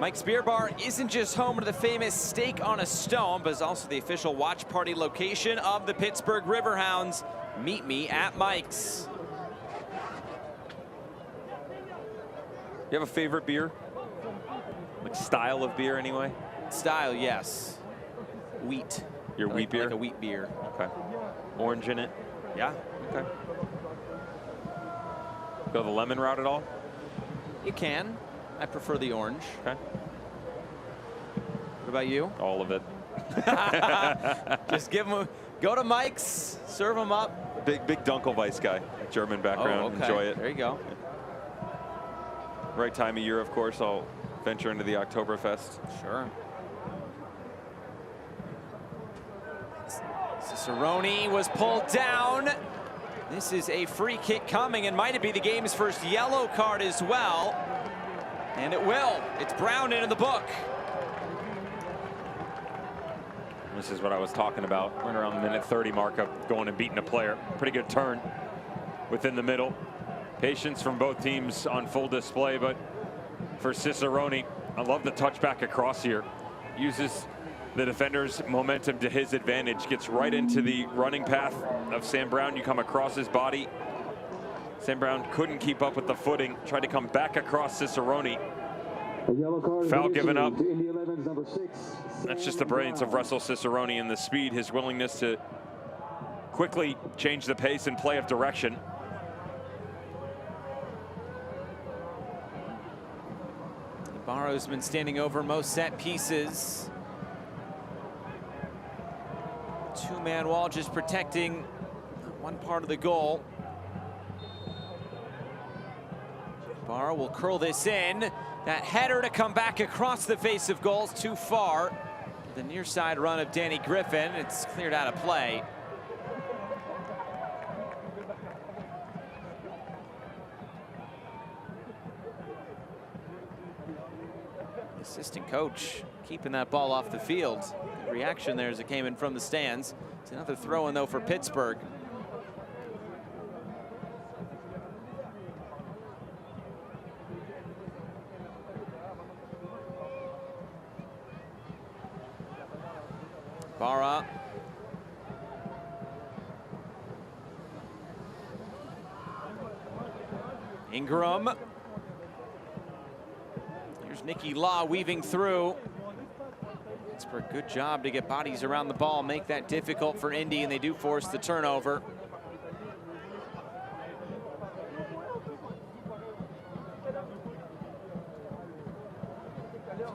Mike's Beer Bar isn't just home to the famous Steak on a Stone, but is also the official watch party location of the Pittsburgh Riverhounds. Meet me at Mike's. You have a favorite beer? Like style of beer anyway? Style, yes. Wheat. Your wheat beer? Like a wheat beer. Okay. Orange in it? Yeah. Okay. Go the lemon route at all? You can. I prefer the orange. Okay. What about you? All of it. Just give them go to Mike's, serve them up. Big Dunkelweiss guy. German background. Oh, okay. Enjoy it. There you go. Right time of year, of course. I'll venture into the Oktoberfest. Sure. Cicerone was pulled down. This is a free kick coming, and might be the game's first yellow card as well. And it will. It's Brown into the book. This is what I was talking about. Right around the minute 30 mark of going and beating a player. Pretty good turn within the middle. Patience from both teams on full display, but for Cicerone, I love the touchback across here. Uses the defender's momentum to his advantage. Gets right into the running path of Sam Brown. You come across his body. Sam Brown couldn't keep up with the footing. Tried to come back across Cicerone. Foul given up. That's just the brilliance of Russell Cicerone and the speed, his willingness to quickly change the pace and play of direction. Barrow's been standing over most set pieces. Two-man wall just protecting one part of the goal. Barrow will curl this in. That header to come back across the face of goals, too far. The near side run of Danny Griffin. It's cleared out of play. Assistant coach keeping that ball off the field. Good reaction there as it came in from the stands. It's another throw in though for Pittsburgh. Barra. Ingram. Here's Nicky Law weaving through. Pittsburgh, good job to get bodies around the ball, make that difficult for Indy, and they do force the turnover.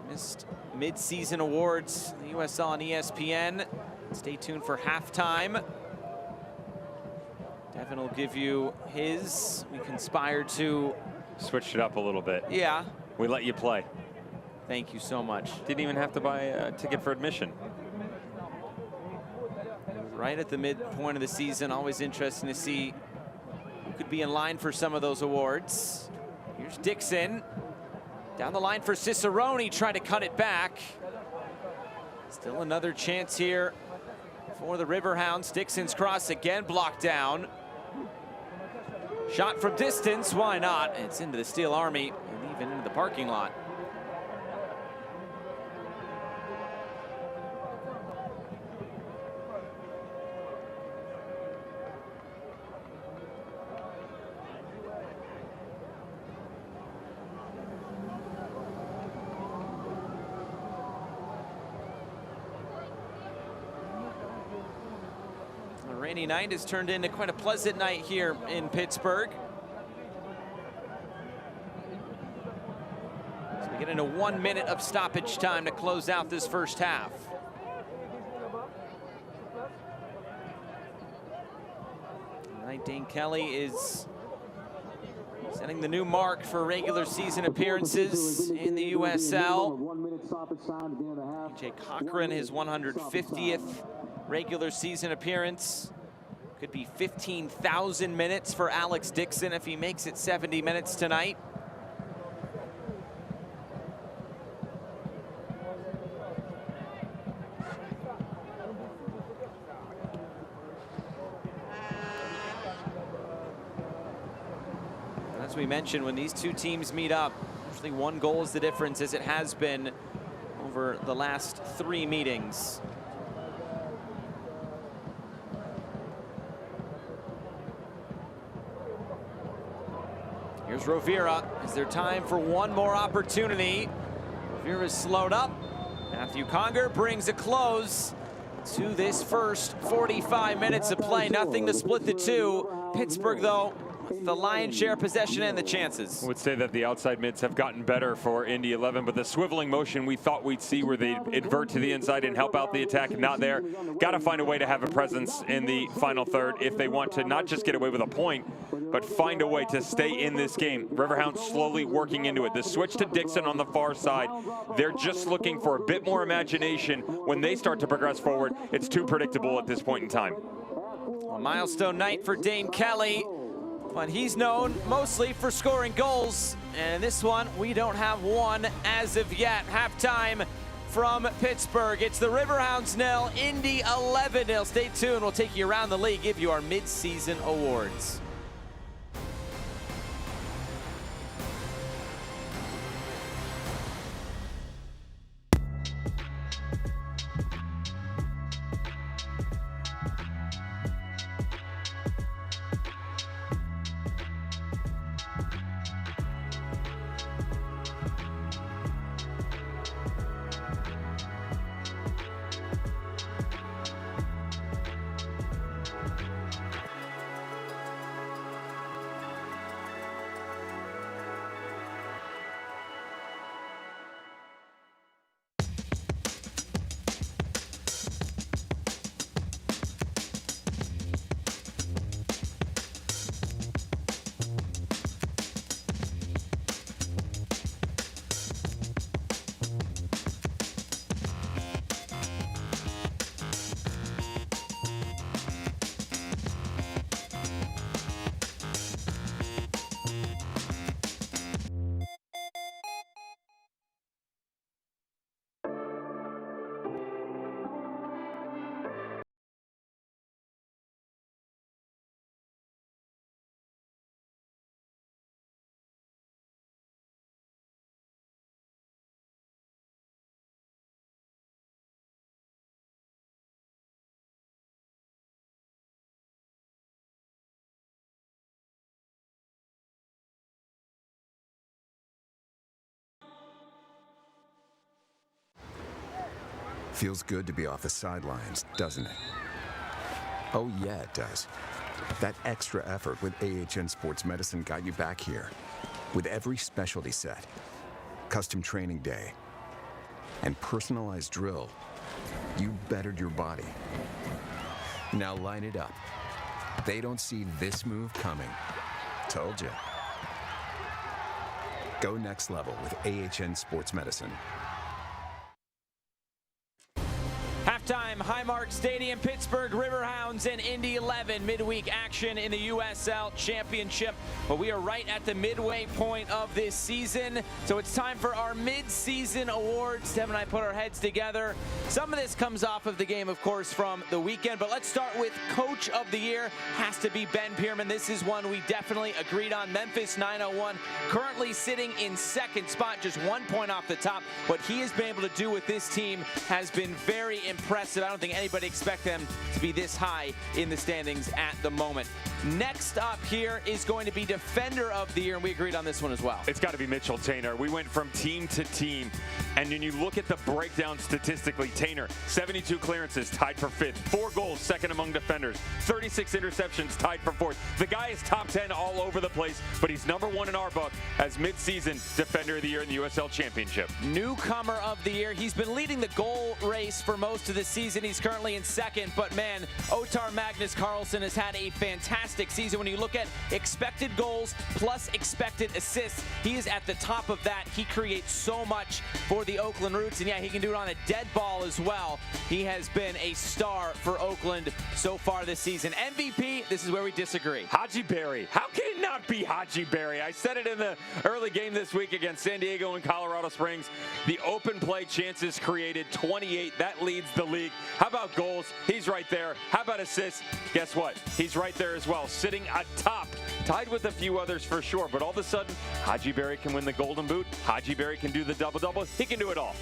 Missed mid-season awards, the USL on ESPN. Stay tuned for halftime. Devin will give you his. We conspired to... Switched it up a little bit. Yeah. We let you play. Thank you so much. Didn't even have to buy a ticket for admission. Right at the midpoint of the season, always interesting to see who could be in line for some of those awards. Here's Dixon. Down the line for Cicerone, trying to cut it back. Still another chance here for the Riverhounds. Dixon's cross again blocked down. Shot from distance, why not? It's into the Steel Army and even into the parking lot. A rainy night has turned into quite a pleasant night here in Pittsburgh. So we get into 1 minute of stoppage time to close out this first half. Tonight, Dane Kelly is setting the new mark for regular season appearances in the USL. AJ Cochran, his 150th regular season appearance. Could be 15,000 minutes for Alex Dixon if he makes it 70 minutes tonight. As we mentioned, when these two teams meet up, usually one goal is the difference, as it has been over the last 3 meetings. Here's Rovira. Is there time for one more opportunity? Rovira's slowed up. Matthew Conger brings a close to this first 45 minutes of play. Nothing to split the two. Pittsburgh, though, with the lion's share possession and the chances. I would say that the outside mids have gotten better for Indy 11, but the swiveling motion we thought we'd see where they invert to the inside and help out the attack, not there. Got to find a way to have a presence in the final third if they want to not just get away with a point, but find a way to stay in this game. Riverhounds slowly working into it. The switch to Dixon on the far side, they're just looking for a bit more imagination. When they start to progress forward, it's too predictable at this point in time. A milestone night for Dane Kelly, but he's known mostly for scoring goals. And this one, we don't have one as of yet. Halftime from Pittsburgh. It's the Riverhounds 0, Indy 11-0. Stay tuned. We'll take you around the league, give you our mid-season awards. Feels good to be off the sidelines, doesn't it? Oh yeah, it does. That extra effort with AHN Sports Medicine got you back here. With every specialty set, custom training day, and personalized drill, you bettered your body. Now line it up. They don't see this move coming. Told you. Go next level with AHN Sports Medicine. Halftime, Highmark Stadium, Pittsburgh Riverhounds and Indy 11 midweek action in the USL Championship. But we are right at the midway point of this season, so it's time for our mid-season awards. Tim and I put our heads together. Some of this comes off of the game, of course, from the weekend, but let's start with Coach of the Year. Has to be Ben Pierman. This is one we definitely agreed on. Memphis 901 currently sitting in second spot, just 1 point off the top. What he has been able to do with this team has been very impressive. I don't think anybody expect them to be this high in the standings at the moment. Next up here is going to be Defender of the Year, and we agreed on this one as well. It's got to be Mitchell Taintor. We went from team to team, and when you look at the breakdown statistically, Taintor, 72 clearances, tied for 5th, 4 goals, second among defenders, 36 interceptions, tied for 4th. The guy is top 10 all over the place, but he's number 1 in our book as mid-season Defender of the Year in the USL Championship. Newcomer of the Year. He's been leading the goal race for most of the season. He's currently in second, but man, Otar Magnus Carlson has had a fantastic season. When you look at expected goals plus expected assists, he is at the top of that. He creates so much for the Oakland Roots, and yeah, he can do it on a dead ball as well. He has been a star for Oakland so far this season. MVP, this is where we disagree. Haji Berry. How can it not be Haji Berry? I said it in the early game this week against San Diego and Colorado Springs. The open play chances created, 28. That leads the league. How about goals? He's right there. How about assists? Guess what? He's right there as well, sitting atop, tied with a few others for sure. But all of a sudden, Haji Berry can win the Golden Boot. Haji Berry can do the double-double. He can do it all.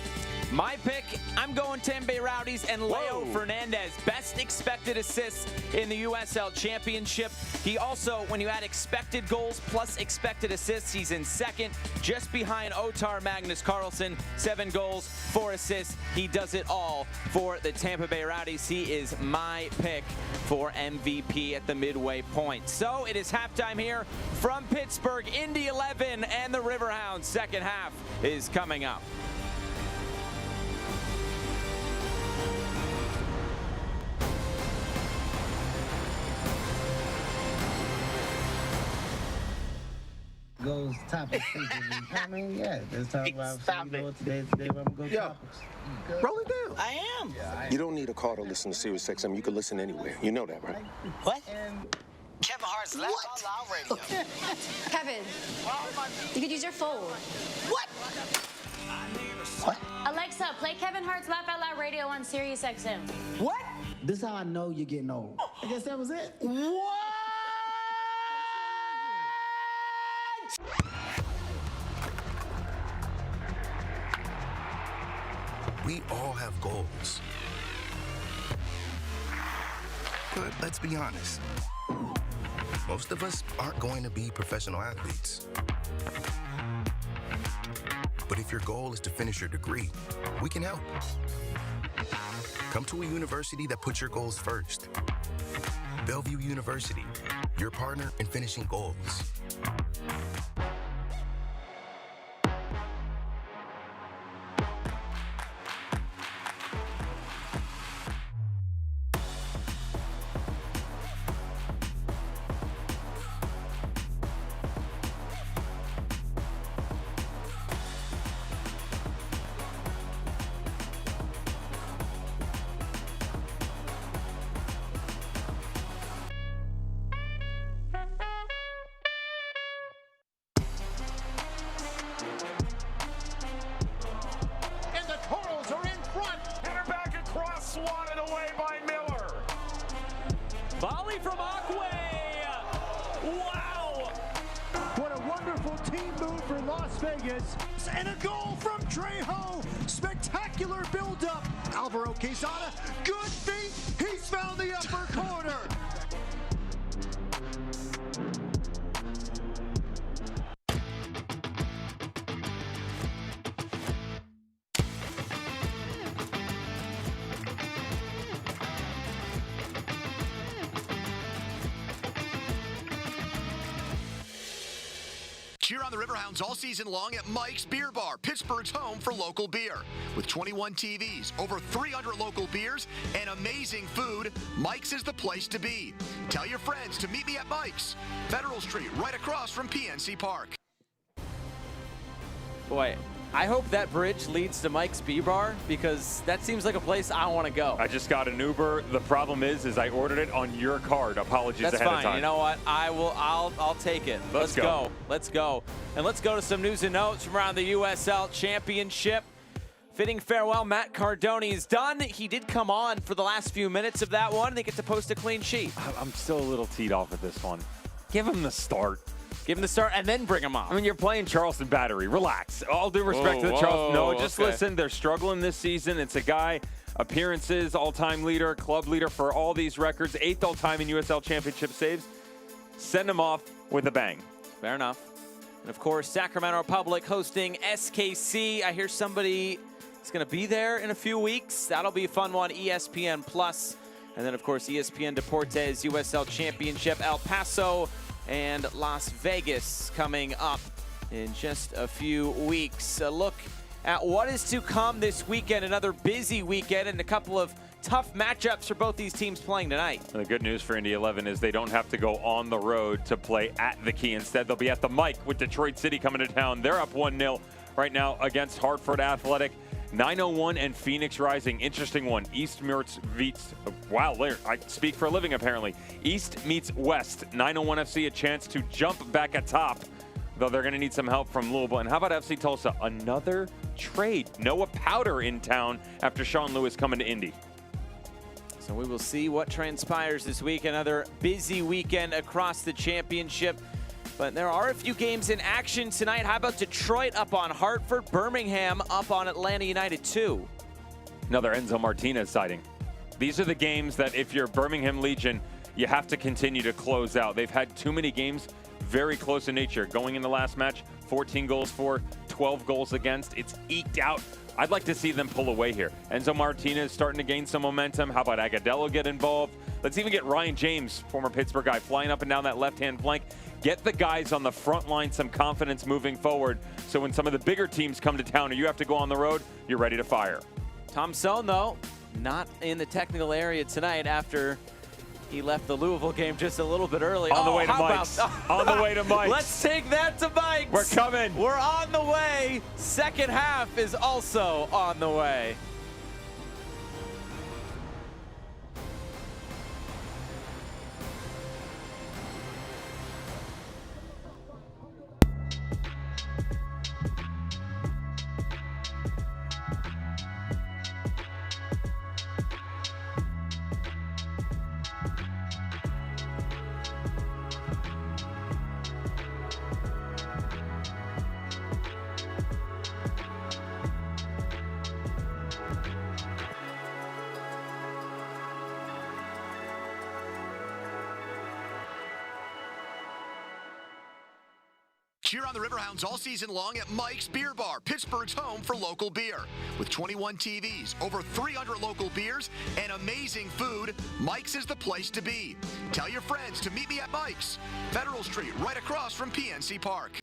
My pick, I'm going Tampa Rowdies and Leo Fernandez. Best expected assists in the USL Championship. He also, when you add expected goals plus expected assists, he's in second, just behind Otar Magnus Carlson. 7 goals, 4 assists. He does it all for the Tampa Bay Rowdies. He is my pick for MVP at the midway point. So it is halftime here from Pittsburgh. Indy 11 and the Riverhounds. Second half is coming up. Goes topics. I mean, yeah, let's talk about today we're gonna go topics. Roll it down. I am. You don't need a car to listen to Sirius XM. You can listen anywhere. You know that, right? What? Kevin Hart's Laugh Out Loud Radio. Kevin, you could use your phone. What? What? Alexa, play Kevin Hart's Laugh Out Loud Radio on Sirius XM. What? This is how I know you're getting old. I guess that was it. What? We all have goals. But let's be honest. Most of us aren't going to be professional athletes. But if your goal is to finish your degree, we can help. Come to a university that puts your goals first. Bellevue University, your partner in finishing goals. Volley from Aquay. Wow. What a wonderful team move for Las Vegas. And a goal from Trejo. Spectacular buildup. Alvaro Quezada, good feet. He's found the upper corner. Cheer on the Riverhounds all season long at Mike's Beer Bar, Pittsburgh's home for local beer. With 21 TVs, over 300 local beers, and amazing food, Mike's is the place to be. Tell your friends to meet me at Mike's, Federal Street, right across from PNC Park. Boy, I hope that bridge leads to Mike's Beer Bar, because that seems like a place I want to go. I just got an Uber. The problem is I ordered it on your card. Apologies ahead of time. That's fine. You know what? I'll take it. Let's go. Let's go. And let's go to some news and notes from around the USL Championship. Fitting farewell, Matt Cardone is done. He did come on for the last few minutes of that one. They get to post a clean sheet. I'm still a little teed off at this one. Give him the start. Give him the start and then bring him off. I mean, you're playing Charleston Battery. Relax. All due respect to the Charleston. No, just listen. They're struggling this season. It's a guy, appearances, all-time leader, club leader for all these records, 8th all-time in USL Championship saves. Send him off with a bang. Fair enough. And, of course, Sacramento Republic hosting SKC. I hear somebody is going to be there in a few weeks. That'll be a fun one, ESPN Plus. And then, of course, ESPN Deportes USL Championship, El Paso and Las Vegas coming up in just a few weeks. A look at what is to come this weekend. Another busy weekend and a couple of tough matchups for both these teams playing tonight. And the good news for Indy 11 is they don't have to go on the road to play at the Key. Instead, they'll be at the Mike with Detroit City coming to town. They're up 1-0 right now against Hartford Athletic. 901 and Phoenix Rising. Interesting one. East meets, wow, I speak for a living apparently. East meets West. 901 FC a chance to jump back atop, though they're going to need some help from Louisville. And how about FC Tulsa? Another trade. Noah Powder in town after Sean Lewis coming to Indy. So we will see what transpires this week. Another busy weekend across the championship. But there are a few games in action tonight. How about Detroit up on Hartford, Birmingham up on Atlanta United 2? Another Enzo Martinez sighting. These are the games that if you're Birmingham Legion, you have to continue to close out. They've had too many games very close in nature. Going in the last match, 14 goals for, 12 goals against. It's eked out. I'd like to see them pull away here. Enzo Martinez starting to gain some momentum. How about Agadello get involved? Let's even get Ryan James, former Pittsburgh guy, flying up and down that left-hand flank. Get the guys on the front line some confidence moving forward, so when some of the bigger teams come to town or you have to go on the road, you're ready to fire. Tom Sohn, though, not in the technical area tonight after he left the Louisville game just a little bit early. On the way to Mike's. On the way to Mike's. Let's take that to Mike's. We're coming. We're on the way. Second half is also on the way. Cheer on the Riverhounds all season long at Mike's Beer Bar, Pittsburgh's home for local beer. With 21 TVs, over 300 local beers, and amazing food, Mike's is the place to be. Tell your friends to meet me at Mike's, Federal Street, right across from PNC Park.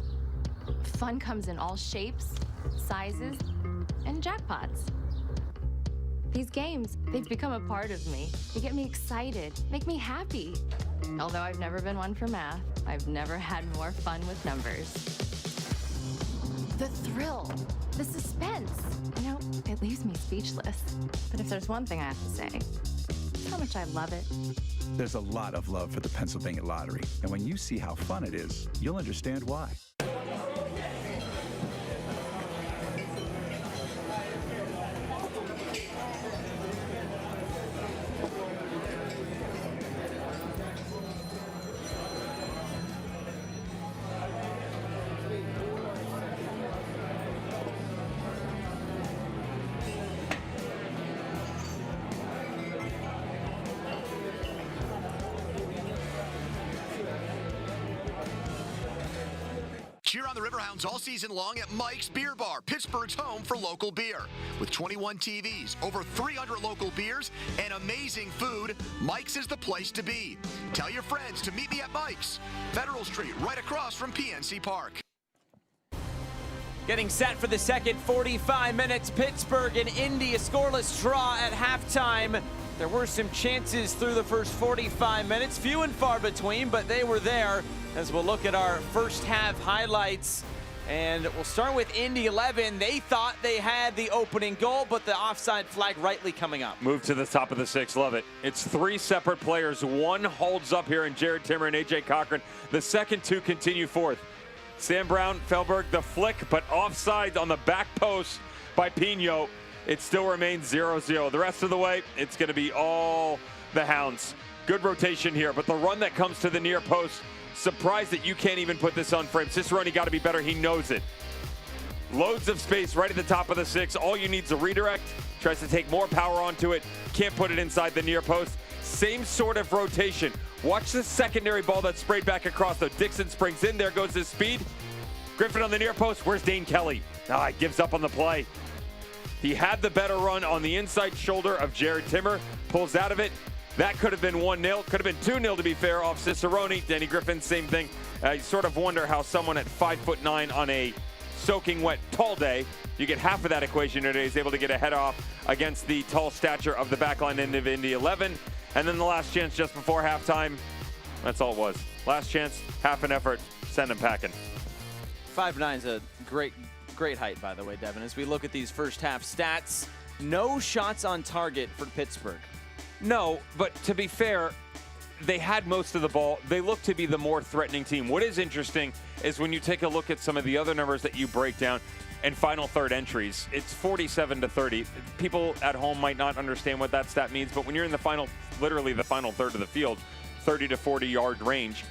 Fun comes in all shapes, sizes, and jackpots. These games, they've become a part of me. They get me excited, make me happy. Although I've never been one for math, I've never had more fun with numbers. The thrill, the suspense, you know, it leaves me speechless. But if there's one thing I have to say, it's how much I love it. There's a lot of love for the Pennsylvania Lottery, and when you see how fun it is, you'll understand why. Cheer on the Riverhounds all season long at Mike's Beer Bar, Pittsburgh's home for local beer. With 21 TVs, over 300 local beers, and amazing food, Mike's is the place to be. Tell your friends to meet me at Mike's, Federal Street, right across from PNC Park. Getting set for the second 45 minutes. Pittsburgh and Indy, a scoreless draw at halftime. There were some chances through the first 45 minutes, few and far between, but they were there. As we'll look at our first half highlights. And we'll start with Indy 11. They thought they had the opening goal, but the offside flag rightly coming up. Move to the top of the 6, love it. It's 3 separate players. One holds up here in Jared Timmer and AJ Cochran. The second 2 continue forth. Sam Brown, Felberg, the flick, but offside on the back post by Pino. It still remains 0-0. The rest of the way, it's going to be all the Hounds. Good rotation here, but the run that comes to the near post, surprised that you can't even put this on frame. Cicerone got to be better. He knows it. Loads of space right at the top of the 6. All you need is a redirect. Tries to take more power onto it. Can't put it inside the near post. Same sort of rotation. Watch the secondary ball that's sprayed back across, though. Dixon springs in. There goes his speed. Griffin on the near post. Where's Dane Kelly? He gives up on the play. He had the better run on the inside shoulder of Jared Timmer. Pulls out of it. That could have been 1-0. Could have been 2-0 to be fair off Cicerone. Danny Griffin, same thing. You sort of wonder how someone at 5'9" on a soaking wet tall day, you get half of that equation today, is able to get a head off against the tall stature of the backline end of Indy 11. And then the last chance just before halftime, that's all it was. Last chance, half an effort, send him packing. 5'9" is a great height, by the way, Devin. As we look at these first half stats, no shots on target for Pittsburgh. No, but to be fair, they had most of the ball. They look to be the more threatening team. What is interesting is when you take a look at some of the other numbers that you break down and final third entries, it's 47-30. People at home might not understand what that stat means, but when you're in the final, literally the final third of the field, 30 to 40 yard range,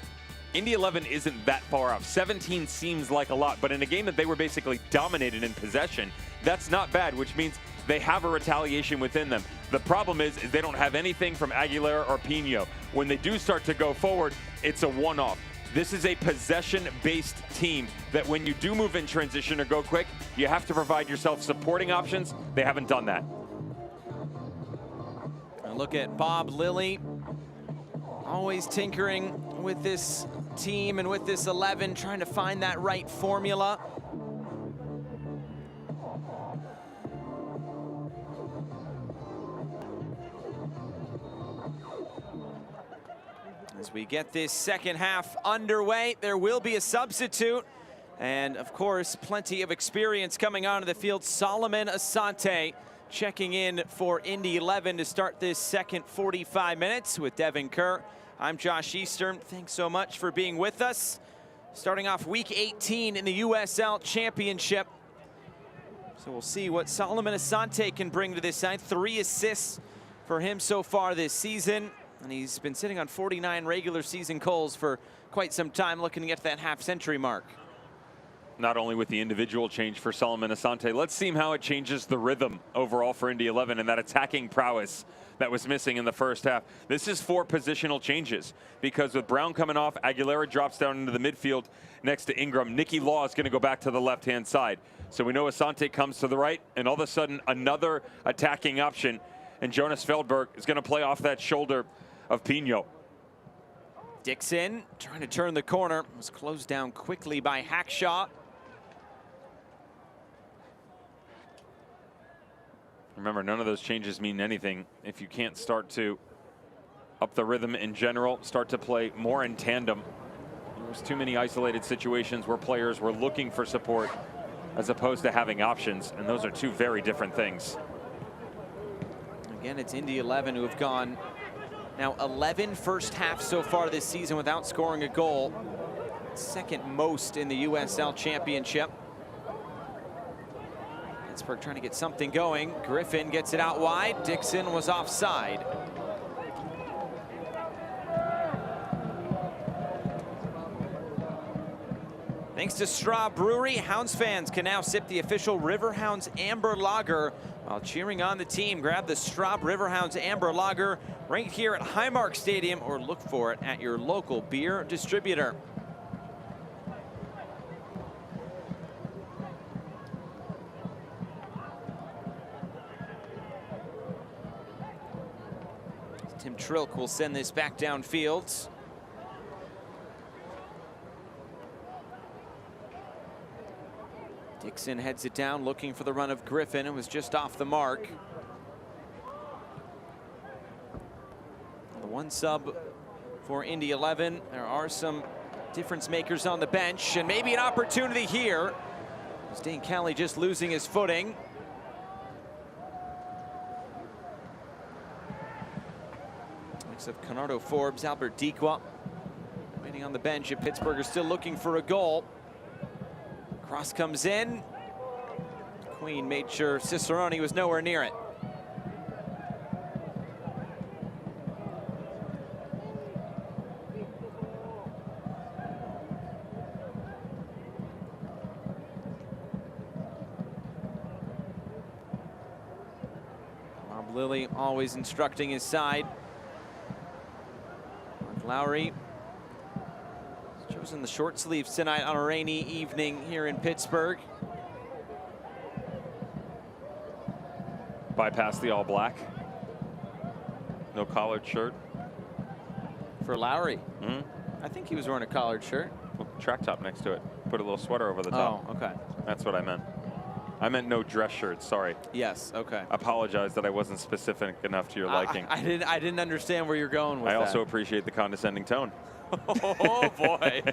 Indy 11 isn't that far off. 17 seems like a lot, but in a game that they were basically dominated in possession, that's not bad, which means they have a retaliation within them. The problem is they don't have anything from Aguilera or Pino. When they do start to go forward, it's a one-off. This is a possession-based team that when you do move in transition or go quick, you have to provide yourself supporting options. They haven't done that. And look at Bob Lilly, always tinkering with this team and with this 11, trying to find that right formula. As we get this second half underway, there will be a substitute. And of course, plenty of experience coming onto the field. Solomon Asante checking in for Indy 11 to start this second 45 minutes with Devin Kerr. I'm Josh Eastern. Thanks so much for being with us. Starting off week 18 in the USL Championship. So we'll see what Solomon Asante can bring to this side. 3 assists for him so far this season. And he's been sitting on 49 regular season goals for quite some time, looking to get to that half-century mark. Not only with the individual change for Solomon Asante, let's see how it changes the rhythm overall for Indy 11 and that attacking prowess that was missing in the first half. This is 4 positional changes because with Brown coming off, Aguilera drops down into the midfield next to Ingram. Nicky Law is going to go back to the left-hand side. So we know Asante comes to the right, and all of a sudden another attacking option, and Jonas Feldberg is going to play off that shoulder of Pino. Dixon trying to turn the corner, was closed down quickly by Hackshaw. Remember, none of those changes mean anything if you can't start to up the rhythm in general, start to play more in tandem. There's too many isolated situations where players were looking for support as opposed to having options, and those are 2 very different things. Again, it's Indy 11 who have gone now 11 first halves so far this season without scoring a goal. Second most in the USL Championship. Pittsburgh trying to get something going. Griffin gets it out wide. Dixon was offside. Thanks to Straw Brewery, Hounds fans can now sip the official Riverhounds Amber Lager while cheering on the team. Grab the Straub Riverhounds Amber Lager right here at Highmark Stadium or look for it at your local beer distributor. Tim Trilk will send this back downfield. Dixon heads it down, looking for the run of Griffin. It was just off the mark. The one sub for Indy 11. There are some difference makers on the bench, and maybe an opportunity here. Dane Kelly just losing his footing. Mix of Conardo Forbes, Albert Dequa. Waiting on the bench, and Pittsburgh are still looking for a goal. Cross comes in. Queen made sure Cicerone was nowhere near it. Rob Lilly always instructing his side. Mark Lowry chosen the short sleeves tonight on a rainy evening here in Pittsburgh. Bypass the all black. No collared shirt. For Lowry. I think he was wearing a collared shirt. Well, track top next to it. Put a little sweater over the top. Oh, okay. That's what I meant. I meant no dress shirts, sorry. Yes, okay. Apologize that I wasn't specific enough to your liking. I didn't understand where you're going with that. I also appreciate the condescending tone. Oh boy.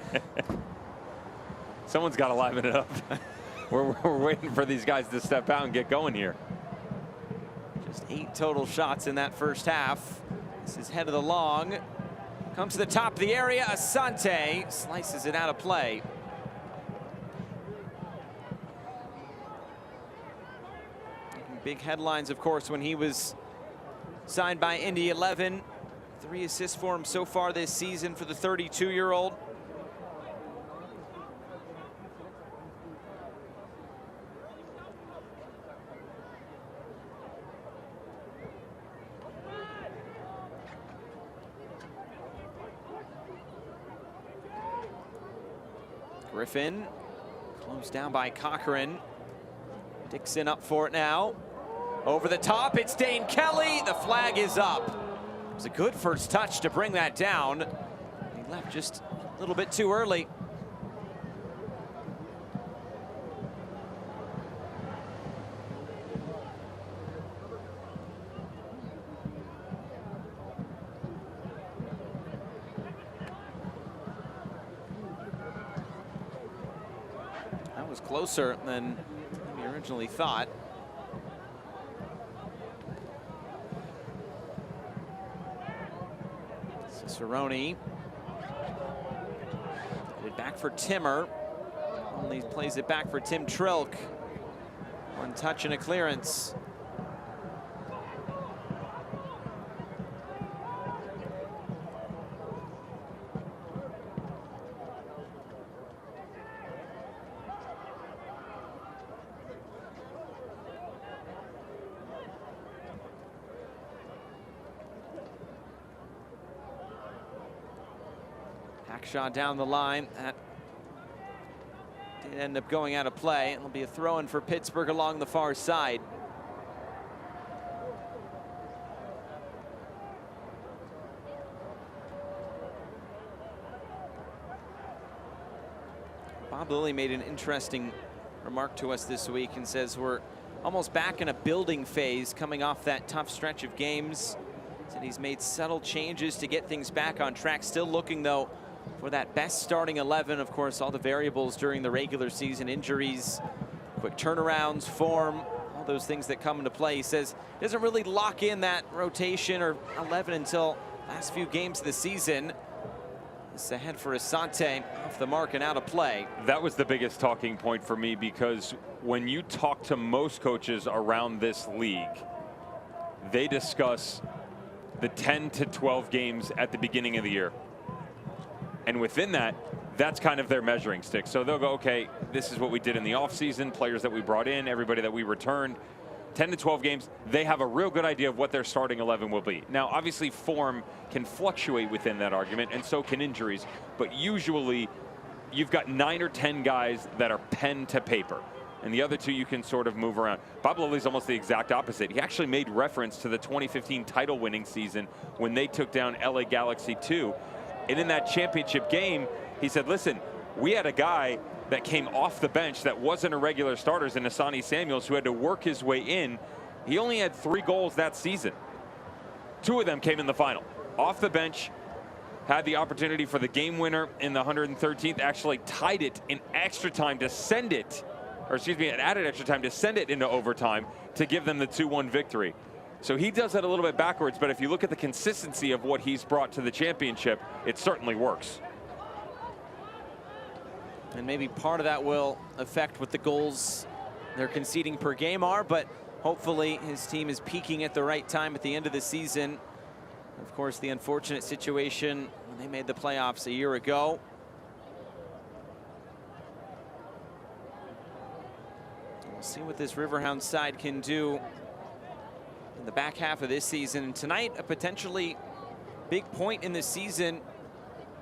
Someone's got to liven it up. we're waiting for these guys to step out and get going here. Just 8 total shots in that first half. This is head of the long. Comes to the top of the area. Asante slices it out of play. Big headlines, of course, when he was signed by Indy 11. 3 assists for him so far this season for the 32-year-old. Griffin closed down by Cochran. Dixon up for it now. Over the top, it's Dane Kelly. The flag is up. It was a good first touch to bring that down. He left just a little bit too early. That was closer than we originally thought. Cicerone. It back for Timmer. Only plays it back for Tim Trilk. One touch and a clearance. Shot down the line. That did end up going out of play. It'll be a throw-in for Pittsburgh along the far side. Bob Lilly made an interesting remark to us this week and says we're almost back in a building phase coming off that tough stretch of games. Said he's made subtle changes to get things back on track. Still looking, though, for that best starting 11. Of course, all the variables during the regular season, injuries, quick turnarounds, form, all those things that come into play. He says he doesn't really lock in that rotation or 11 until last few games of the season. This ahead for Asante, off the mark and out of play. That was the biggest talking point for me, because when you talk to most coaches around this league, they discuss the 10 to 12 games at the beginning of the year. And within that, that's kind of their measuring stick. So they'll go, okay, this is what we did in the offseason, players that we brought in, everybody that we returned. 10 to 12 games, they have a real good idea of what their starting 11 will be. Now, obviously, form can fluctuate within that argument, and so can injuries. But usually, you've got 9 or 10 guys that are pen to paper, and the other 2 you can sort of move around. Bob Lilly's almost the exact opposite. He actually made reference to the 2015 title-winning season when they took down LA Galaxy 2. And in that championship game, he said, listen, we had a guy that came off the bench that wasn't a regular starters in Asani Samuels, who had to work his way in. He only had 3 goals that season. 2 of them came in the final. Off the bench, had the opportunity for the game winner in the 113th, actually tied it in extra time to send it, or excuse me, it added extra time to send it into overtime to give them the 2-1 victory. So he does that a little bit backwards, but if you look at the consistency of what he's brought to the championship, it certainly works. And maybe part of that will affect what the goals they're conceding per game are, but hopefully his team is peaking at the right time at the end of the season. Of course, the unfortunate situation when they made the playoffs a year ago. We'll see what this Riverhounds side can do in the back half of this season. And tonight, a potentially big point in the season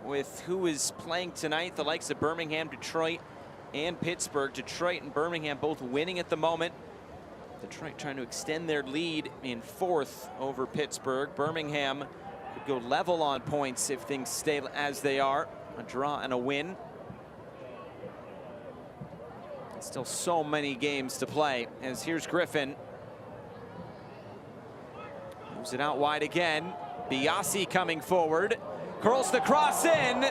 with who is playing tonight, the likes of Birmingham, Detroit, and Pittsburgh. Detroit and Birmingham both winning at the moment. Detroit trying to extend their lead in 4th over Pittsburgh. Birmingham could go level on points if things stay as they are. A draw and a win. Still so many games to play, as here's Griffin. Moves it out wide again. Biasi coming forward. Curls the cross in.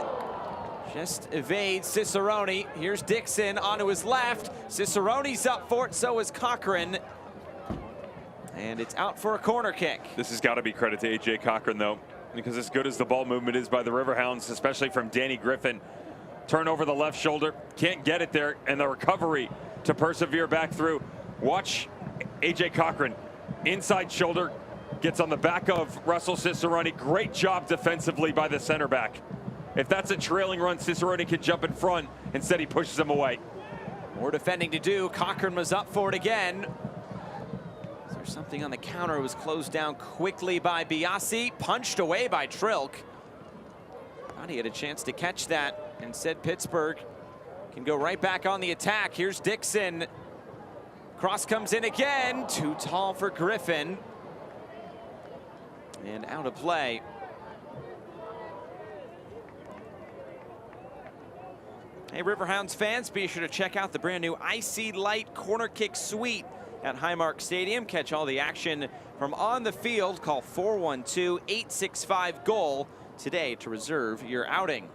Just evades Cicerone. Here's Dixon onto his left. Cicerone's up for it, so is Cochran. And it's out for a corner kick. This has got to be credit to AJ Cochran, though, because as good as the ball movement is by the Riverhounds, especially from Danny Griffin, turn over the left shoulder, can't get it there, and the recovery to persevere back through. Watch AJ Cochran, inside shoulder, gets on the back of Russell Cicerone. Great job defensively by the center back. If that's a trailing run, Cicerone can jump in front. Instead, he pushes him away. More defending to do. Cochran was up for it again. Is there something on the counter? It was closed down quickly by Biasi. Punched away by Trilk. Thought he had a chance to catch that. Instead, Pittsburgh can go right back on the attack. Here's Dixon. Cross comes in again. Too tall for Griffin. And out of play. Hey, Riverhounds fans, be sure to check out the brand new Icy Light Corner Kick Suite at Highmark Stadium. Catch all the action from on the field. Call 412-865-GOAL today to reserve your outing.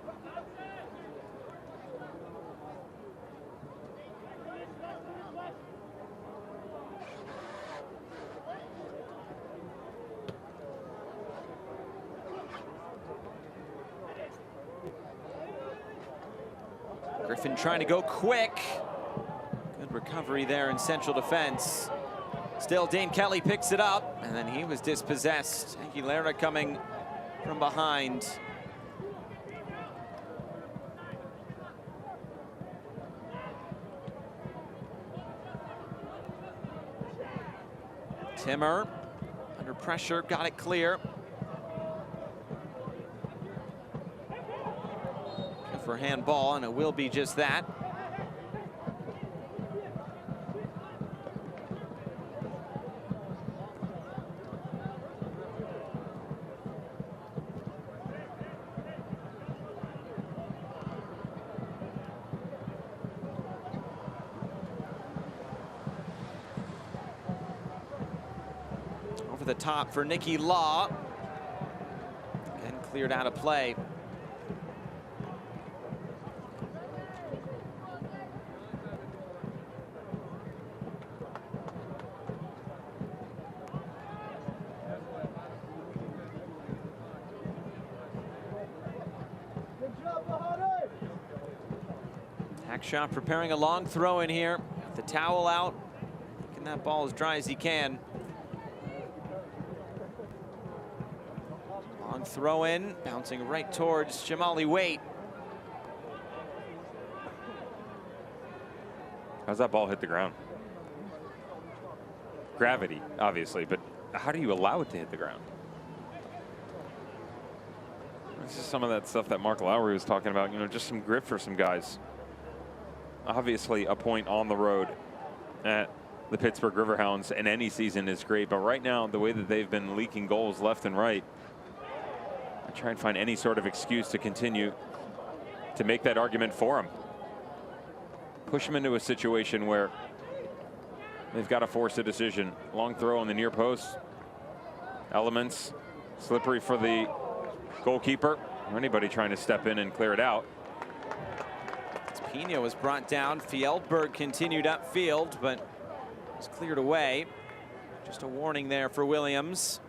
Griffin trying to go quick. Good recovery there in central defense. Still, Dane Kelly picks it up, and then he was dispossessed. Aguilera coming from behind. Timmer under pressure, got it clear. For handball, and it will be just that. Over the top for Nicky Law. Again, cleared out of play. Shot preparing a long throw in here. The towel out, making that ball as dry as he can. Long throw in, bouncing right towards Jamali Waite. How's that ball hit the ground? Gravity, obviously, but how do you allow it to hit the ground? This is some of that stuff that Mark Lowry was talking about, you know, just some grit for some guys. Obviously, a point on the road at the Pittsburgh Riverhounds in any season is great, but right now, the way that they've been leaking goals left and right, I try and find any sort of excuse to continue to make that argument for them. push them into a situation where they've got to force a decision. Long throw on the near post. Elements slippery for the goalkeeper or anybody trying to step in and clear it out. Pino was brought down. Fjellberg continued upfield, but was cleared away. Just a warning there for Williams.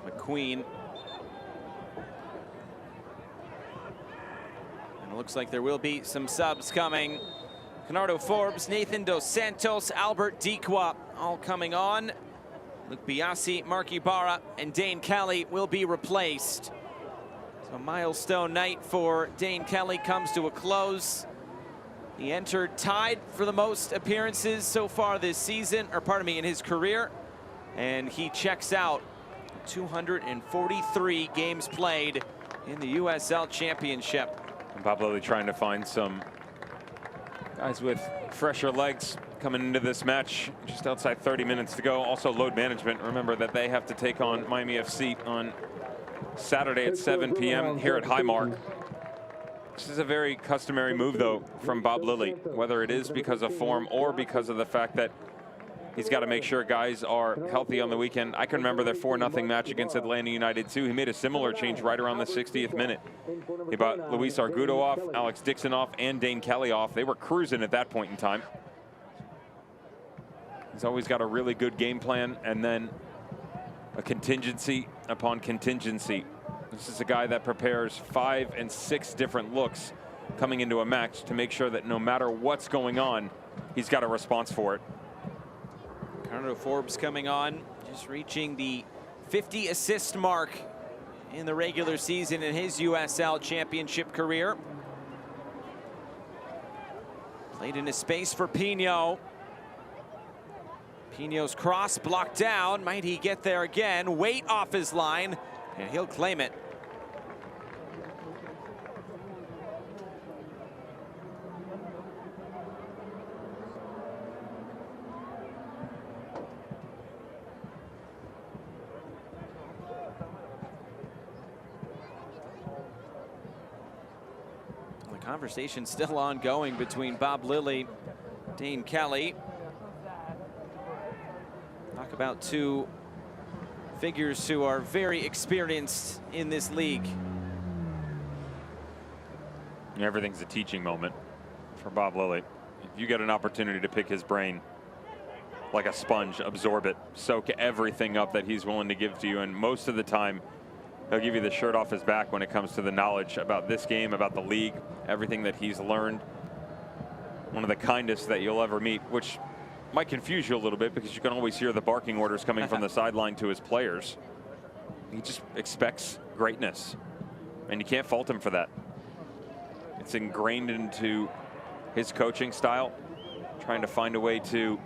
McQueen. And it looks like there will be some subs coming. Canardo Forbes, Nathan Dos Santos, Albert Dequa all coming on. Luke Biasi, Mark Ibarra, and Dane Kelly will be replaced. So a milestone night for Dane Kelly comes to a close. He entered tied for the most appearances so far this season, or pardon me, in his career. And he checks out 243 games played in the USL Championship. And Bob Lilly trying to find some guys with fresher legs coming into this match. Just outside 30 minutes to go. Also load management. Remember that they have to take on Miami FC on Saturday at 7 p.m. here at Highmark. This is a very customary move, though, from Bob Lilly, whether it is because of form or because of the fact that he's got to make sure guys are healthy on the weekend. I can remember their 4-0 match against Atlanta United, too. He made a similar change right around the 60th minute. He brought Luis Argudo off, Alex Dixon off, and Dane Kelly off. They were cruising at that point in time. He's always got a really good game plan, and then a contingency upon contingency. This is a guy that prepares 5 and 6 different looks coming into a match to make sure that no matter what's going on, he's got a response for it. Canardo Forbes coming on, just reaching the 50 assist mark in the regular season in his USL Championship career. Played into space for Pino. Pino's cross blocked down. Might he get there again? Weight off his line, and he'll claim it. Conversation still ongoing between Bob Lilly, Dane Kelly. Talk about two figures who are very experienced in this league. Everything's a teaching moment for Bob Lilly. If you get an opportunity to pick his brain like a sponge, absorb it, soak everything up that he's willing to give to you, and most of the time he'll give you the shirt off his back when it comes to the knowledge about this game, about the league, everything that he's learned. One of the kindest that you'll ever meet, which might confuse you a little bit because you can always hear the barking orders coming from the sideline to his players. He just expects greatness, and you can't fault him for that. It's ingrained into his coaching style, trying to find a way to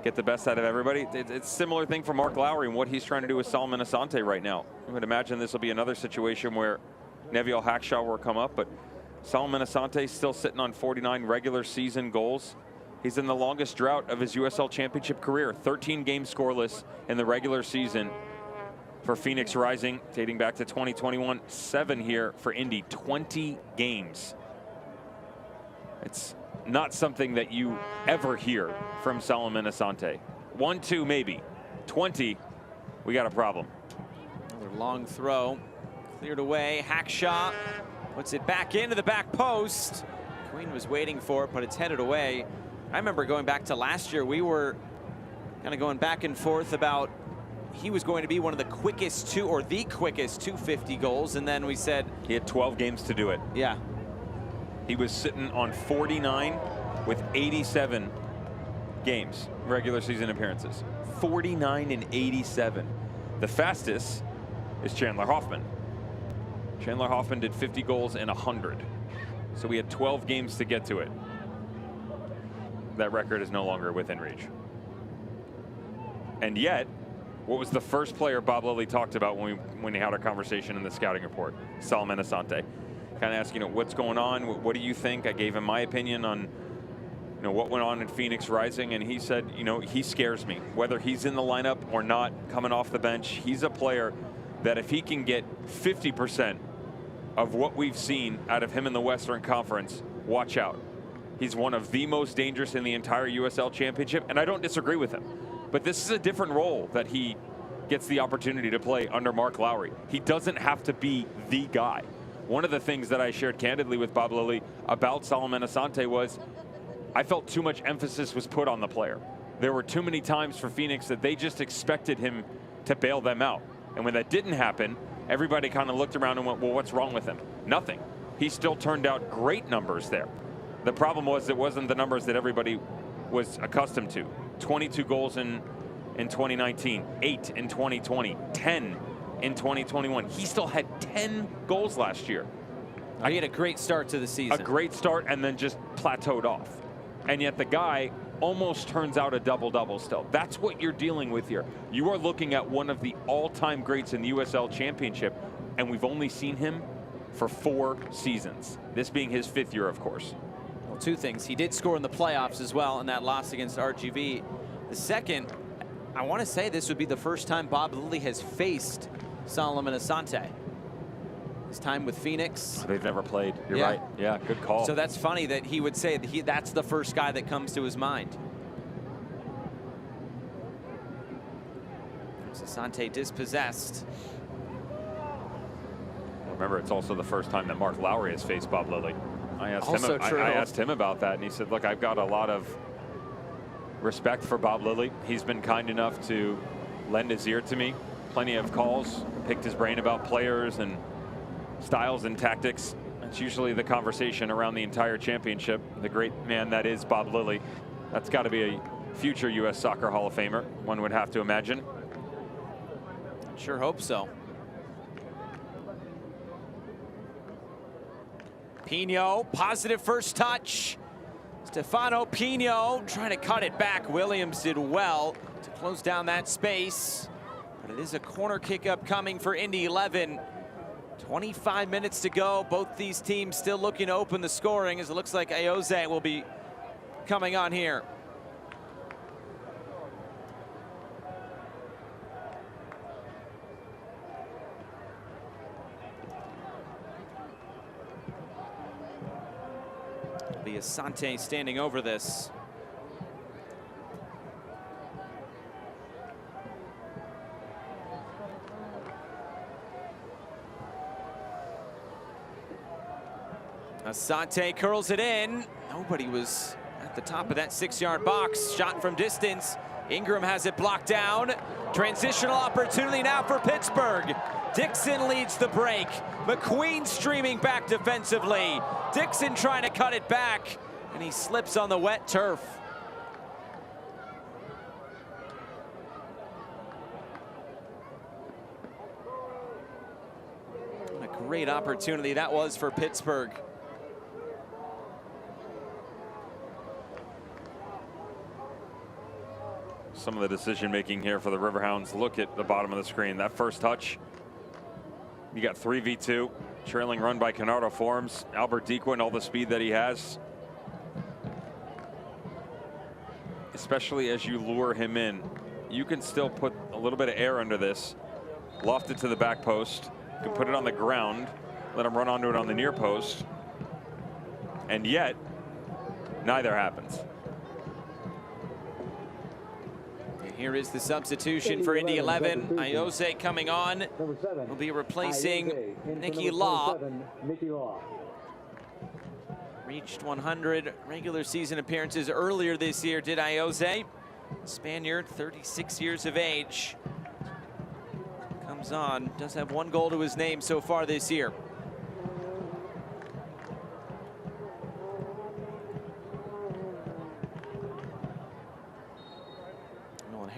get the best out of everybody. It's a similar thing for Mark Lowry and what he's trying to do with Solomon Asante right now. I would imagine this will be another situation where Neville Hackshaw will come up, but Solomon Asante still sitting on 49 regular season goals. He's in the longest drought of his USL Championship career, 13 games scoreless in the regular season for Phoenix Rising, dating back to 2021, 7 here for Indy, 20 games. It's not something that you ever hear from Solomon Asante. 1, 2, maybe. 20, we got a problem. Another long throw, cleared away. Hackshaw puts it back into the back post. Queen was waiting for it, but it's headed away. I remember going back to last year, we were kind of going back and forth about he was going to be one of the quickest the quickest 250 goals, and then we said he had 12 games to do it. Yeah. He was sitting on 49 with 87 games, regular season appearances. 49 and 87. The fastest is Chandler Hoffman. Chandler Hoffman did 50 goals in 100. So we had 12 games to get to it. That record is no longer within reach. And yet, what was the first player Bob Lilly talked about when he had our conversation in the scouting report? Solomon Asante. Kind of asking, what's going on? What do you think? I gave him my opinion on what went on in Phoenix Rising, and he said, he scares me. Whether he's in the lineup or not, coming off the bench, he's a player that if he can get 50% of what we've seen out of him in the Western Conference, watch out. He's one of the most dangerous in the entire USL Championship, and I don't disagree with him. But this is a different role that he gets the opportunity to play under Mark Lowry. He doesn't have to be the guy. One of the things that I shared candidly with Bob Lilly about Solomon Asante was I felt too much emphasis was put on the player. There were too many times for Phoenix that they just expected him to bail them out. And when that didn't happen, everybody kind of looked around and went, well, what's wrong with him? Nothing. He still turned out great numbers there. The problem was it wasn't the numbers that everybody was accustomed to. 22 goals in 2019, 8 in 2020, 10 in 2021. He still had 10 goals last year. He had a great start to the season. A great start and then just plateaued off. And yet the guy almost turns out a double-double still. That's what you're dealing with here. You are looking at one of the all-time greats in the USL Championship, and we've only seen him for 4 seasons. This being his 5th year, of course. Well, 2 things. He did score in the playoffs as well in that loss against RGV. The second, I want to say this would be the first time Bob Lilly has faced Solomon Asante. His time with Phoenix. They've never played. You're right. Yeah, good call. So that's funny that he would say that that's the first guy that comes to his mind. Asante dispossessed. Remember, it's also the first time that Mark Lowry has faced Bob Lilly. I asked him about that, and he said, look, I've got a lot of respect for Bob Lilly. He's been kind enough to lend his ear to me. Plenty of calls, picked his brain about players and styles and tactics. That's usually the conversation around the entire championship. The great man that is Bob Lilly. That's got to be a future U.S. Soccer Hall of Famer, one would have to imagine. Sure hope so. Pino, positive first touch. Stefano Pino trying to cut it back. Williams did well to close down that space. But it is a corner kick up coming for Indy 11. 25 minutes to go. Both these teams still looking to open the scoring as it looks like Ayoze will be coming on here. The Asante standing over this. Asante curls it in. Nobody was at the top of that 6-yard box. Shot from distance. Ingram has it blocked down. Transitional opportunity now for Pittsburgh. Dixon leads the break. McQueen streaming back defensively. Dixon trying to cut it back, and he slips on the wet turf. What a great opportunity that was for Pittsburgh. Some of the decision making here for the Riverhounds. Look at the bottom of the screen. That first touch. You got 3v2, trailing run by Canardo Forms. Albert Dequin, all the speed that he has. Especially as you lure him in, you can still put a little bit of air under this. Loft it to the back post. You can put it on the ground, let him run onto it on the near post. And yet, neither happens. Here is the substitution for Indy 11. Ayoze coming on. Will be replacing Nicky Law. Reached 100 regular season appearances earlier this year, did Ayoze. Spaniard, 36 years of age. Comes on, does have 1 goal to his name so far this year.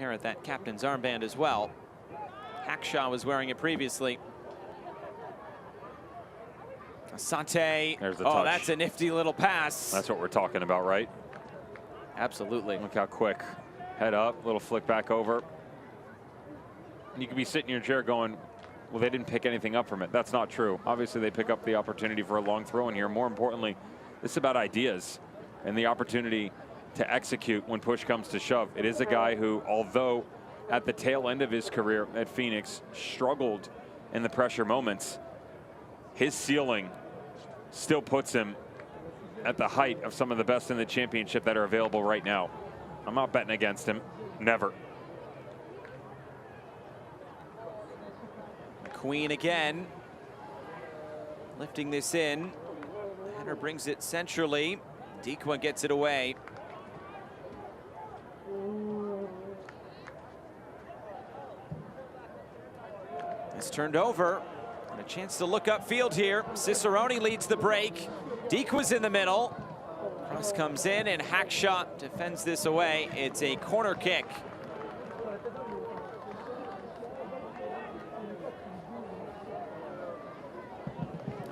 inherit that captain's armband as well. Hackshaw was wearing it previously. Asante. There's the touch. touch. That's a nifty little pass. That's what we're talking about, right? Absolutely. Look how quick. Head up, little flick back over. You could be sitting in your chair going, well, they didn't pick anything up from it. That's not true. Obviously, they pick up the opportunity for a long throw in here. More importantly, this is about ideas and the opportunity to execute when push comes to shove. It is a guy who, although at the tail end of his career at Phoenix, struggled in the pressure moments, his ceiling still puts him at the height of some of the best in the championship that are available right now. I'm not betting against him, never. Queen again, lifting this in. Header brings it centrally. Dequa gets it away. It's turned over. And a chance to look upfield here. Cicerone leads the break. Dequa's in the middle. Cross comes in and Hackshaw defends this away. It's a corner kick.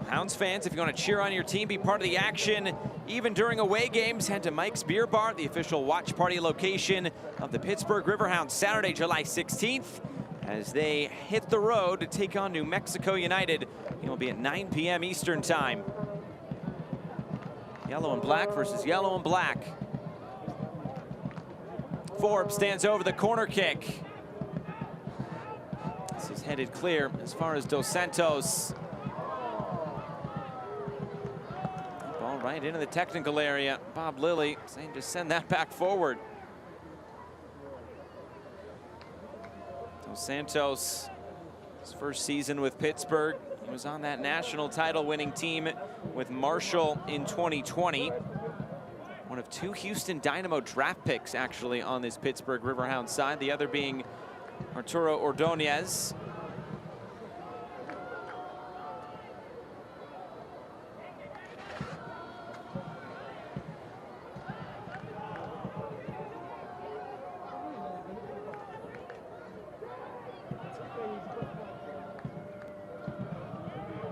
Hounds fans, if you want to cheer on your team, be part of the action, even during away games, head to Mike's Beer Bar, the official watch party location of the Pittsburgh Riverhounds, Saturday, July 16th, as they hit the road to take on New Mexico United. It will be at 9 p.m. Eastern time. Yellow and black versus yellow and black. Forbes stands over the corner kick. This is headed clear as far as Dos Santos. Ball right into the technical area. Bob Lilly saying just send that back forward. Dos Santos, his first season with Pittsburgh. He was on that national title winning team with Marshall in 2020. One of two Houston Dynamo draft picks actually on this Pittsburgh Riverhounds side, the other being Arturo Ordonez.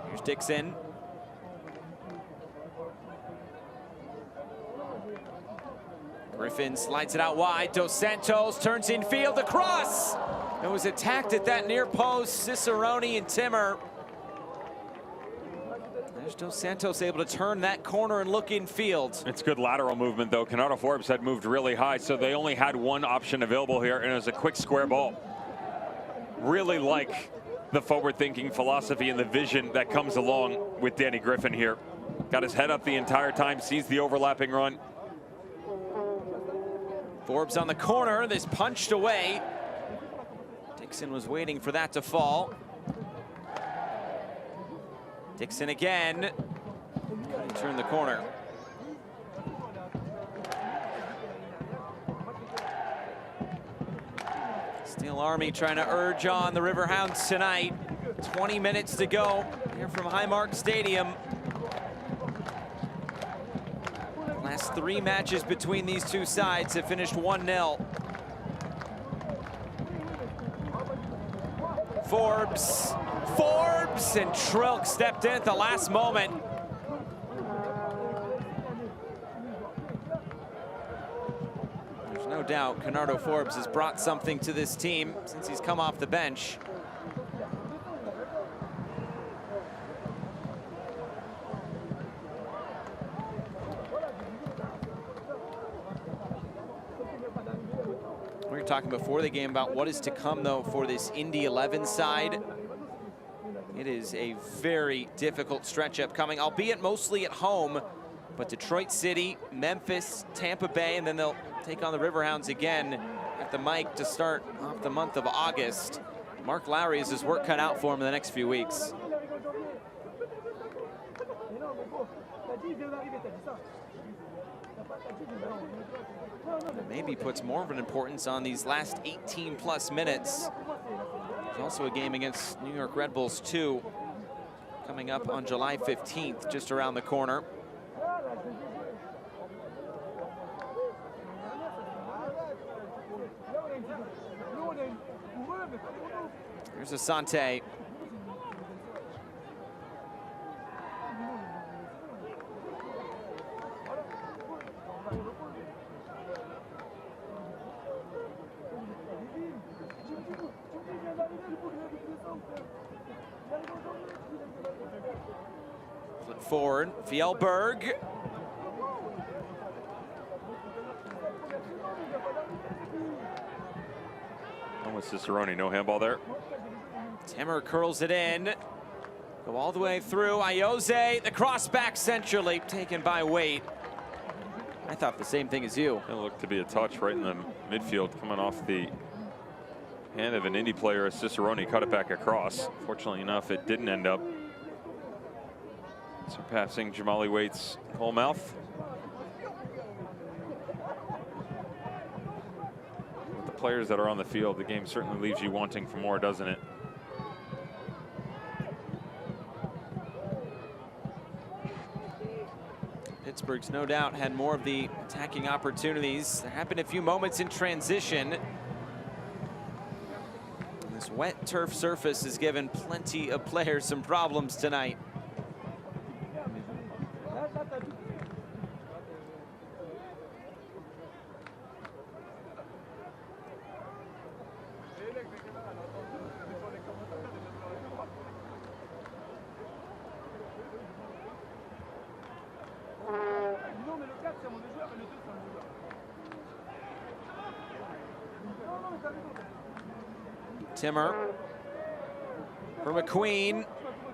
Here's Dixon. Griffin slides it out wide. Dos Santos turns in field. The cross! It was attacked at that near post. Cicerone and Timmer. There's Dos Santos able to turn that corner and look in field. It's good lateral movement, though. Canardo Forbes had moved really high, so they only had one option available here, and it was a quick square ball. Really like the forward-thinking philosophy and the vision that comes along with Danny Griffin here. Got his head up the entire time, sees the overlapping run. Forbes on the corner, this punched away. Dixon was waiting for that to fall. Dixon again. Couldn't turn the corner. Steel Army trying to urge on the Riverhounds tonight. 20 minutes to go here from Highmark Stadium. Last three matches between these two sides have finished 1-0. Forbes, and Trilk stepped in at the last moment. There's no doubt Canardo Forbes has brought something to this team since he's come off the bench. We were talking before the game about what is to come, though, for this Indy 11 side. It is a very difficult stretch upcoming, albeit mostly at home. But Detroit City, Memphis, Tampa Bay, and then they'll take on the Riverhounds again at the mic to start off the month of August. Mark Lowry has his work cut out for him in the next few weeks. Maybe puts more of an importance on these last 18+ minutes. There's also a game against New York Red Bulls 2 coming up on July 15th, just around the corner. Here's Asante. Flip forward, Fjellberg. Almost Cicerone, no handball there. Timmer curls it in. Go all the way through. Ayoze, the cross back centrally, taken by Waite. I thought the same thing as you. It looked to be a touch right in the midfield coming off the hand of an Indy player as Cicerone cut it back across. Fortunately enough, it didn't end up surpassing Jamali Waite's whole mouth. With the players that are on the field, the game certainly leaves you wanting for more, doesn't it? Pittsburgh's no doubt had more of the attacking opportunities. There have been a few moments in transition. And this wet turf surface has given plenty of players some problems tonight. Timmer for McQueen.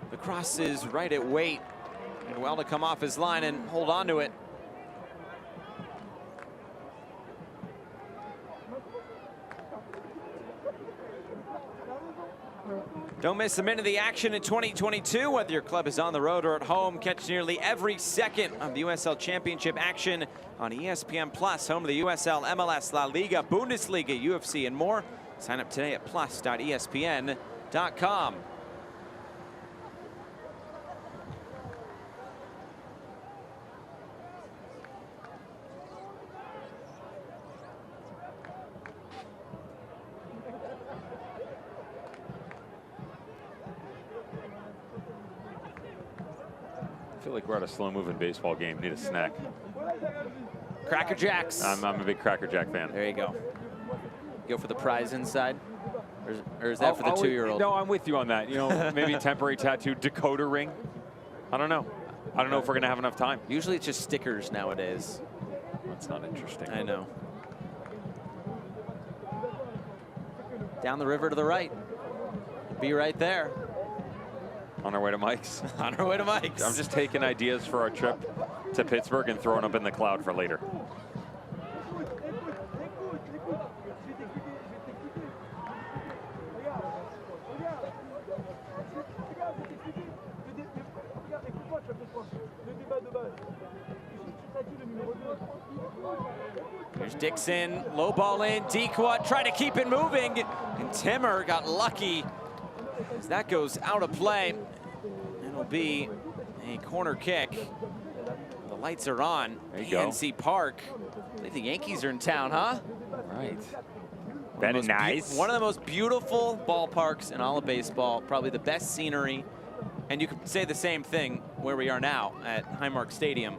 The cross is right at Waite. And well to come off his line and hold on to it. Don't miss a minute of the action in 2022, whether your club is on the road or at home. Catch nearly every second of the USL Championship action on ESPN Plus, home of the USL, MLS, La Liga, Bundesliga, UFC, and more. Sign up today at plus.espn.com. I feel like we're at a slow-moving baseball game. Need a snack. Cracker Jacks. I'm a big Cracker Jack fan. There you go. Go for the prize inside, or is that for the 2-year-old? No, I'm with you on that. You know, maybe temporary tattoo, Dakota ring. I don't know. I don't know if we're gonna have enough time. Usually it's just stickers nowadays. That's not interesting. I know. Down the river to the right. Be right there. On our way to Mike's. On our way to Mike's. I'm just taking ideas for our trip to Pittsburgh and throwing up in the cloud for later. Here's Dixon, low ball in, Dequat trying to keep it moving, and Timmer got lucky as that goes out of play. It'll be a corner kick. The lights are on. There you go. PNC Park. I believe the Yankees are in town, huh? Right. Very nice. One of the most beautiful ballparks in all of baseball, probably the best scenery. And you could say the same thing where we are now at Highmark Stadium.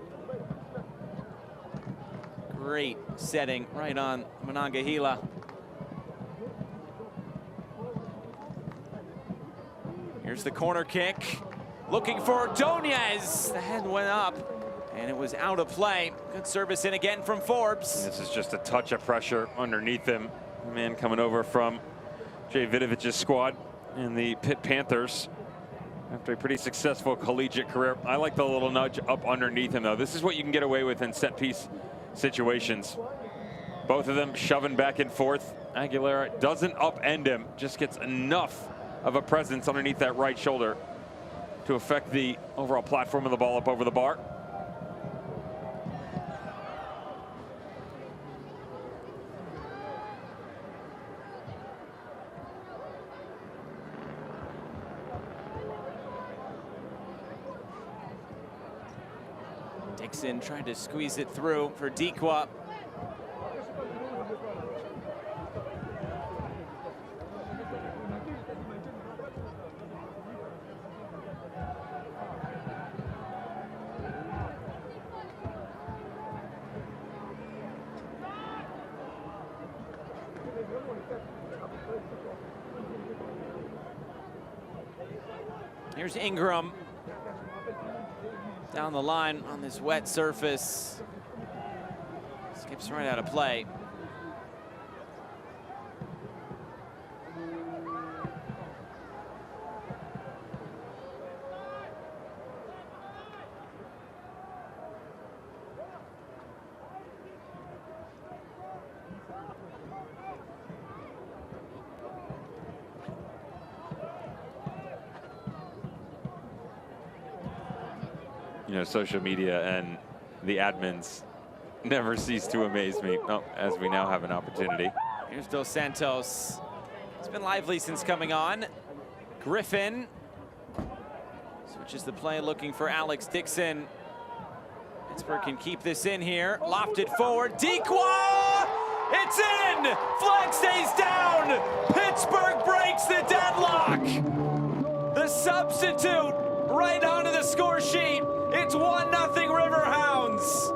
Great setting right on Monongahela. Here's the corner kick. Looking for Ordonez. The head went up and it was out of play. Good service in again from Forbes. This is just a touch of pressure underneath him. Man coming over from Jay Vidovic's squad in the Pitt Panthers after a pretty successful collegiate career. I like the little nudge up underneath him, though. This is what you can get away with in set piece situations. Both of them shoving back and forth. Aguilera doesn't upend him, just gets enough of a presence underneath that right shoulder to affect the overall platform of the ball up over the bar. Dixon trying to squeeze it through for Dequa. Here's Ingram. Down the line on this wet surface. Skips right out of play. You know, social media and the admins never cease to amaze me. Oh, as we now have an opportunity. Here's Dos Santos. It's been lively since coming on. Griffin switches the play, looking for Alex Dixon. Pittsburgh can keep this in here. Lofted forward. Dequa! It's in! Flag stays down! Pittsburgh breaks the deadlock! The substitute right onto the score sheet. It's 1-0 Riverhounds.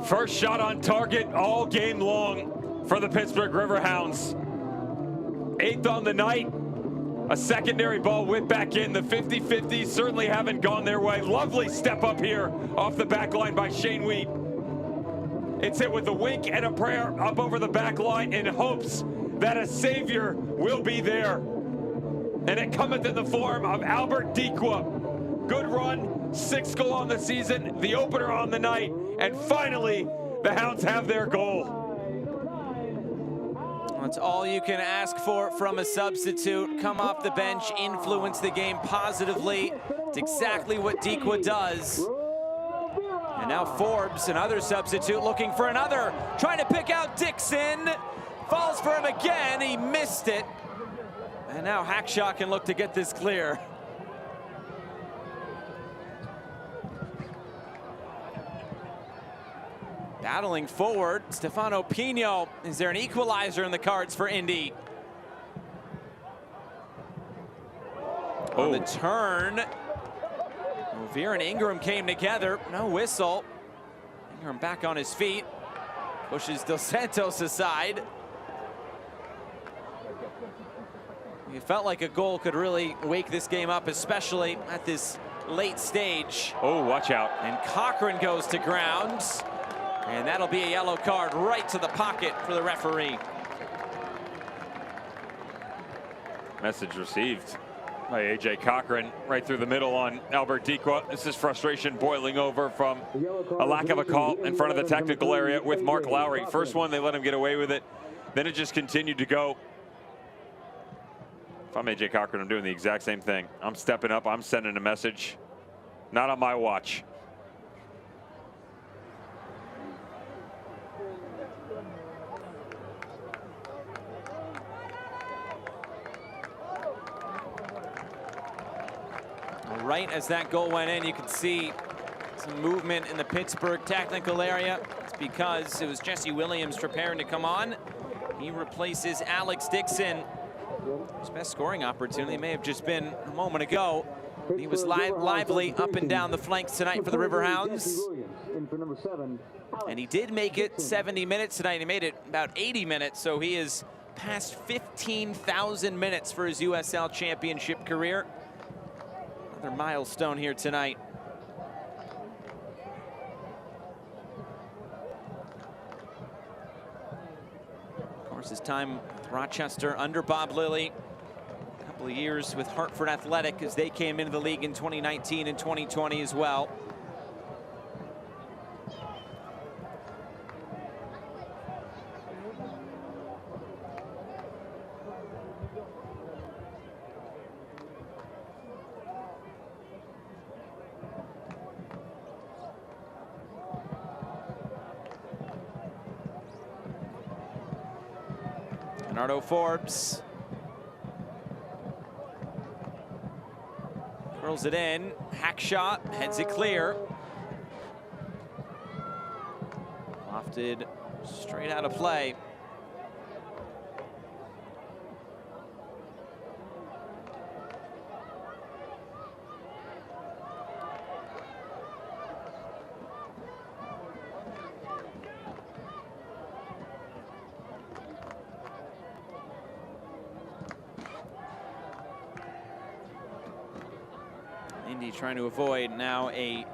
First shot on target all game long for the Pittsburgh Riverhounds. 8th on the night. A secondary ball whipped back in. The 50-50s certainly haven't gone their way. Lovely step up here off the back line by Shane Wheat. It's hit with a wink and a prayer up over the back line in hopes that a savior will be there. And it cometh in the form of Albert Dequa. Good run, 6th goal on the season, the opener on the night, and finally the Hounds have their goal. That's all you can ask for from a substitute. Come off the bench, influence the game positively. It's exactly what Dequa does. And now Forbes, another substitute, looking for another. Trying to pick out Dixon. Falls for him again. He missed it. And now Hackshaw can look to get this clear. Battling forward, Stefano Pino. Is there an equalizer in the cards for Indy? On the turn, Veer and Ingram came together. No whistle. Ingram back on his feet. Pushes Dos Santos aside. It felt like a goal could really wake this game up, especially at this late stage. Oh, watch out. And Cochran goes to ground. And that'll be a yellow card right to the pocket for the referee. Message received by A.J. Cochran right through the middle on Albert Dequa. This is frustration boiling over from a lack of a call in front of the technical area with Mark Lowry. First one, they let him get away with it. Then it just continued to go. If I'm A.J. Cochran, I'm doing the exact same thing. I'm stepping up. I'm sending a message. Not on my watch. Right as that goal went in, you could see some movement in the Pittsburgh technical area. It's because it was Jesse Williams preparing to come on. He replaces Alex Dixon. His best scoring opportunity may have just been a moment ago. He was lively up and down the flanks tonight for the Riverhounds. And he did make it 70 minutes tonight. He made it about 80 minutes, so he is past 15,000 minutes for his USL Championship career. Another milestone here tonight. Of course, his time with Rochester under Bob Lilly. A couple of years with Hartford Athletic as they came into the league in 2019 and 2020 as well. Bernardo Forbes curls it in. Hackshaw heads it clear. Lofted straight out of play. Indy trying to avoid now a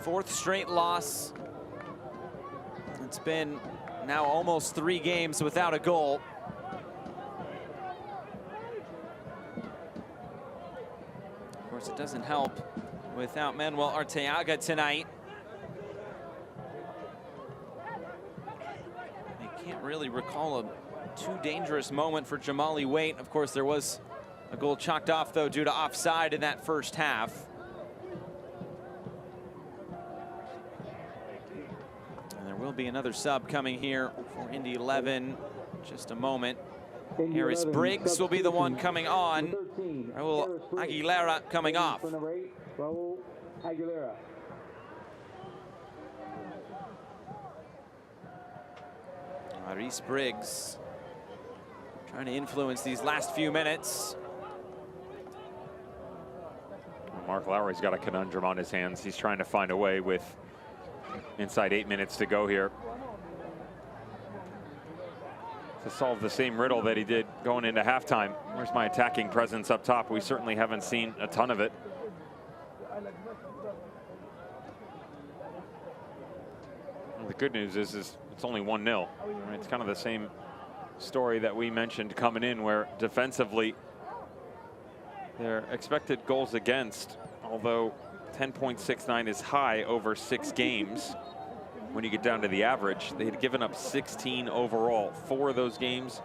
4th straight loss. It's been now almost 3 games without a goal. Of course, it doesn't help without Manuel Arteaga tonight. I can't really recall a too dangerous moment for Jamali Waite. Of course, there was a goal chalked off, though, due to offside in that first half. And there will be another sub coming here for Indy 11. Just a moment. Harris Briggs will be the one coming on. Raul Aguilera coming off. Raul Aguilera. Harris Briggs trying to influence these last few minutes. Mark Lowry's got a conundrum on his hands. He's trying to find a way with inside 8 minutes to go here to solve the same riddle that he did going into halftime. Where's my attacking presence up top? We certainly haven't seen a ton of it. Well, the good news is it's only 1-0. It's kind of the same story that we mentioned coming in, where defensively their expected goals against, although 10.69 is high over 6 games, when you get down to the average, they had given up 16 overall. 4 of those games,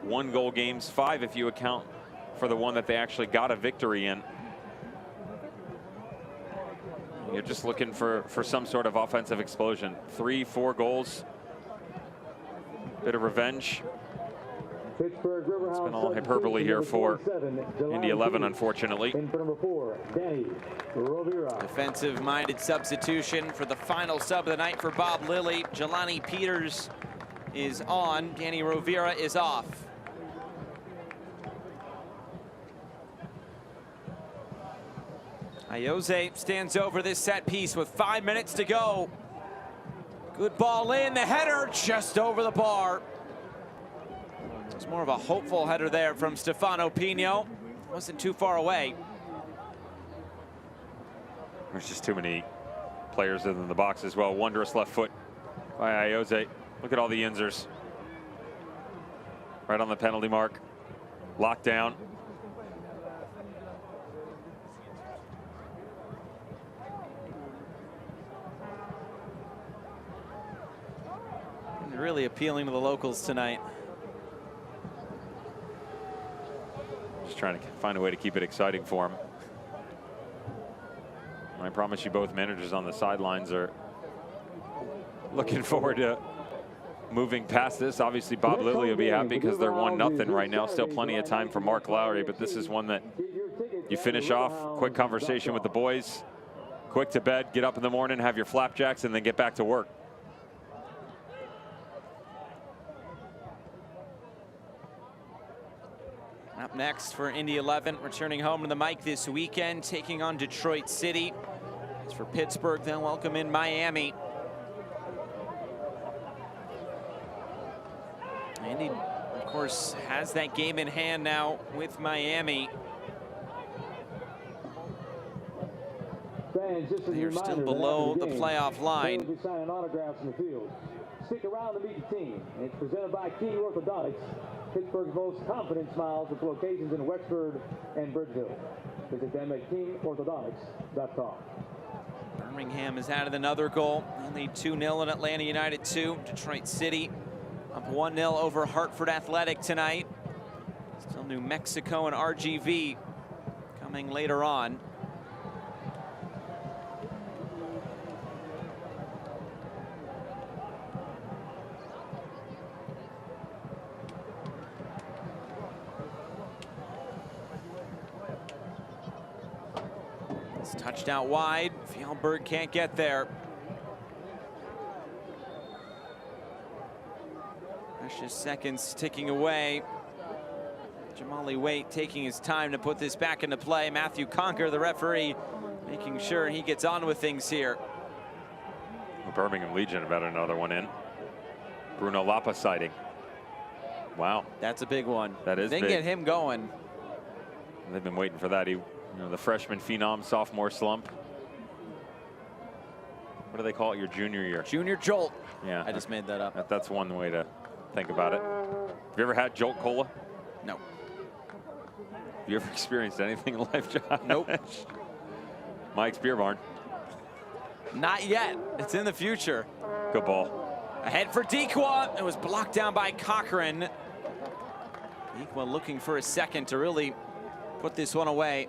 1-goal games, 5 if you account for the one that they actually got a victory in. You're just looking for some sort of offensive explosion. 3-4 goals, bit of revenge. Pittsburgh Riverhounds. It's been all hyperbole here for Indy 11, unfortunately. Number 4, Danny Rovira. Defensive-minded substitution for the final sub of the night for Bob Lilly. Jelani Peters is on. Danny Rovira is off. Ayoze stands over this set piece with 5 minutes to go. Good ball in, the header just over the bar. It's more of a hopeful header there from Stefano Pino. Wasn't too far away. There's just too many players in the box as well. Wondrous left foot by Ayoze. Look at all the Yinzers. Right on the penalty mark. Locked down. Really appealing to the locals tonight. Just trying to find a way to keep it exciting for them. I promise you, both managers on the sidelines are looking forward to moving past this. Obviously, Bob Lilly will be happy because they're 1-0 right now. Still plenty of time for Mark Lowry, but this is one that you finish off. Quick conversation with the boys. Quick to bed, get up in the morning, have your flapjacks, and then get back to work. Up next for Indy 11, returning home to the mic this weekend, taking on Detroit City. As for Pittsburgh, they'll welcome in Miami. Indy, of course, has that game in hand now with Miami. They're still below the playoff line. We'll be signing autographs in the field. Stick around to meet the team. It's presented by King Orthodontics, Pittsburgh's most confident smiles with locations in Wexford and Bridgeville. Visit them at kingorthodontics.com. Birmingham has added another goal. They lead 2-0 in Atlanta United 2. Detroit City up 1-0 over Hartford Athletic tonight. Still New Mexico and RGV coming later on. It's touched out wide. Fjellberg can't get there. Precious seconds ticking away. Jamali Waite taking his time to put this back into play. Matthew Conker, the referee, making sure he gets on with things here. Birmingham Legion about another one in. Bruno Lapa sighting. Wow. That's a big one. That is big. They get him going. They've been waiting for that. He You know, the freshman phenom sophomore slump. What do they call it? Your junior year? Junior jolt. Yeah. I just made that up. That's one way to think about it. Have you ever had Jolt Cola? No. Have you ever experienced anything in life, Josh? Nope. Mike's Beer Barn. Not yet. It's in the future. Good ball. Ahead for Dequa. It was blocked down by Cochran. Dequa looking for a second to really put this one away.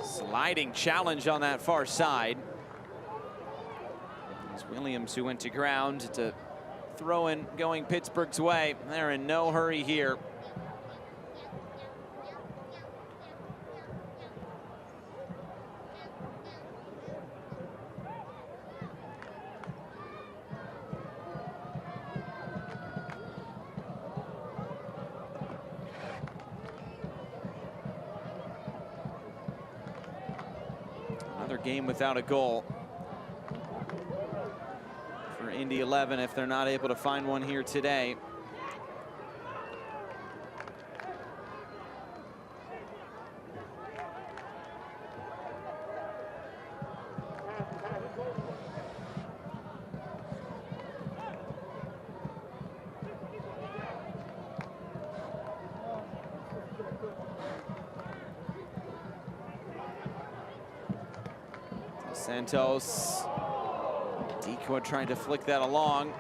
Sliding challenge on that far side. It's Williams who went to ground to throw in going Pittsburgh's way. They're in no hurry here. Game without a goal for Indy 11 if they're not able to find one here today. Santos. Dequa trying to flick that along.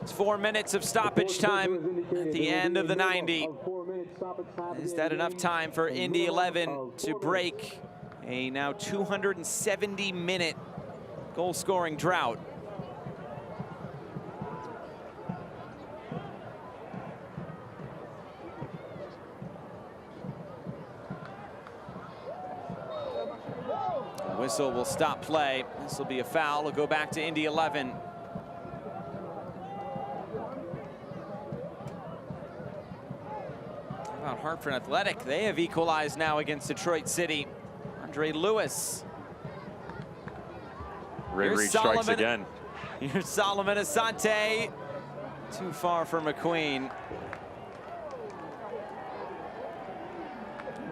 It's 4 minutes of stoppage time at the end of the 90. Is that enough time for Indy 11 to break a now 270-minute goal-scoring drought? Whistle will stop play. This will be a foul. It'll go back to Indy 11. How about Hartford Athletic? They have equalized now against Detroit City. Andre Lewis. Ray Reed strikes again. Here's Solomon Asante. Too far for McQueen.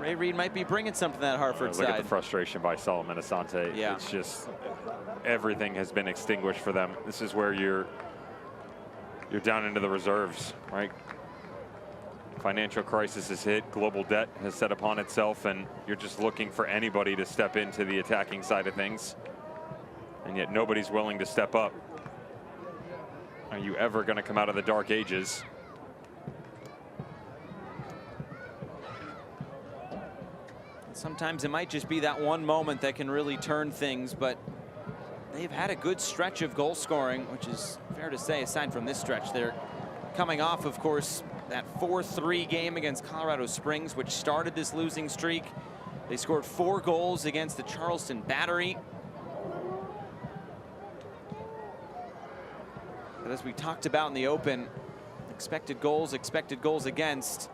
Ray Reed might be bringing something to that Hartford side. Look at the frustration by Solomon Asante. Yeah. It's just everything has been extinguished for them. This is where you're down into the reserves, right? Financial crisis has hit, global debt has set upon itself, and you're just looking for anybody to step into the attacking side of things. And yet nobody's willing to step up. Are you ever going to come out of the dark ages? Sometimes it might just be that one moment that can really turn things, but they've had a good stretch of goal scoring, which is fair to say aside from this stretch. They're coming off, of course, that 4-3 game against Colorado Springs, which started this losing streak. They scored 4 goals against the Charleston Battery. But as we talked about in the open, expected goals against,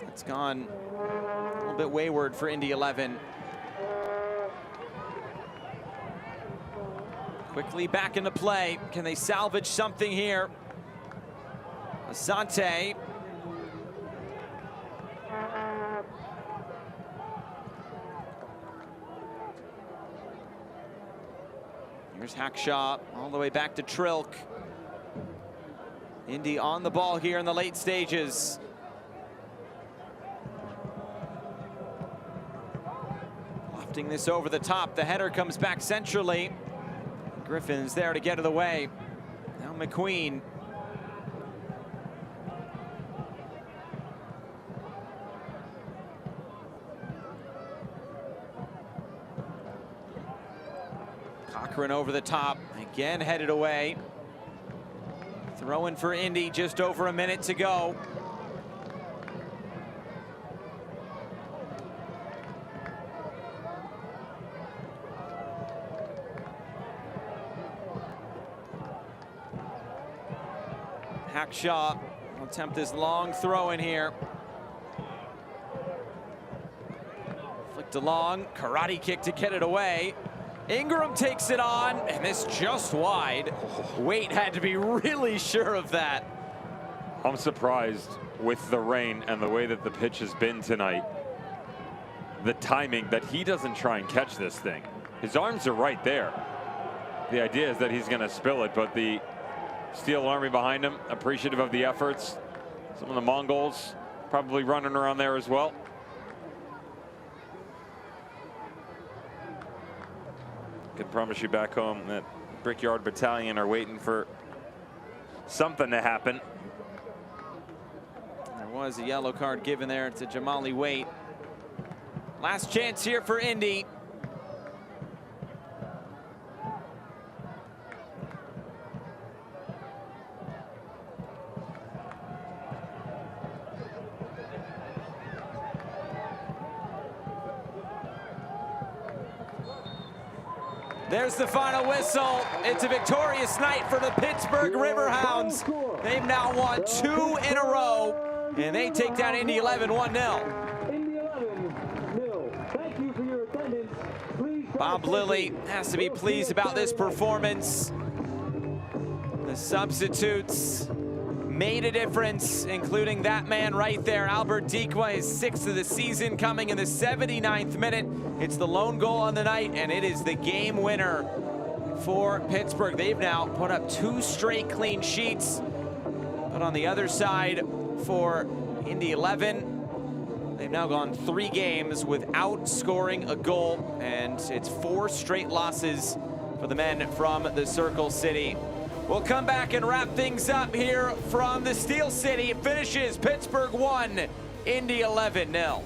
it's gone a little bit wayward for Indy 11. Quickly back into play. Can they salvage something here? Asante. Here's Hackshaw all the way back to Trilk. Indy on the ball here in the late stages. Lofting this over the top. The header comes back centrally. Griffin's there to get it away. Now McQueen. Cochran over the top, again headed away. Throw in for Indy, just over a minute to go. Hackshaw will attempt this long throw in here. Flicked along, karate kick to get it away. Ingram takes it on, and this just wide. Waite had to be really sure of that. I'm surprised with the rain and the way that the pitch has been tonight. The timing that he doesn't try and catch this thing. His arms are right there. The idea is that he's going to spill it, but the Steel Army behind him, appreciative of the efforts. Some of the Mongols probably running around there as well. Can promise you back home that Brickyard Battalion are waiting for something to happen. There was a yellow card given there to Jamali Waite. Last chance here for Indy. There's the final whistle. It's a victorious night for the Pittsburgh Riverhounds. They've now won 2 in a row, and they take down Indy 11 1-0. Indy 11-0. Thank you for your attendance. Please Bob Lilly has to be pleased about this performance. The substitutes made a difference, including that man right there, Albert Dikwa, his 6th of the season, coming in the 79th minute. It's the lone goal on the night, and it is the game winner for Pittsburgh. They've now put up 2 straight clean sheets. But on the other side for Indy 11, they've now gone 3 games without scoring a goal, and it's 4 straight losses for the men from the Circle City. We'll come back and wrap things up here from the Steel City. It finishes Pittsburgh 1, Indy 11-0.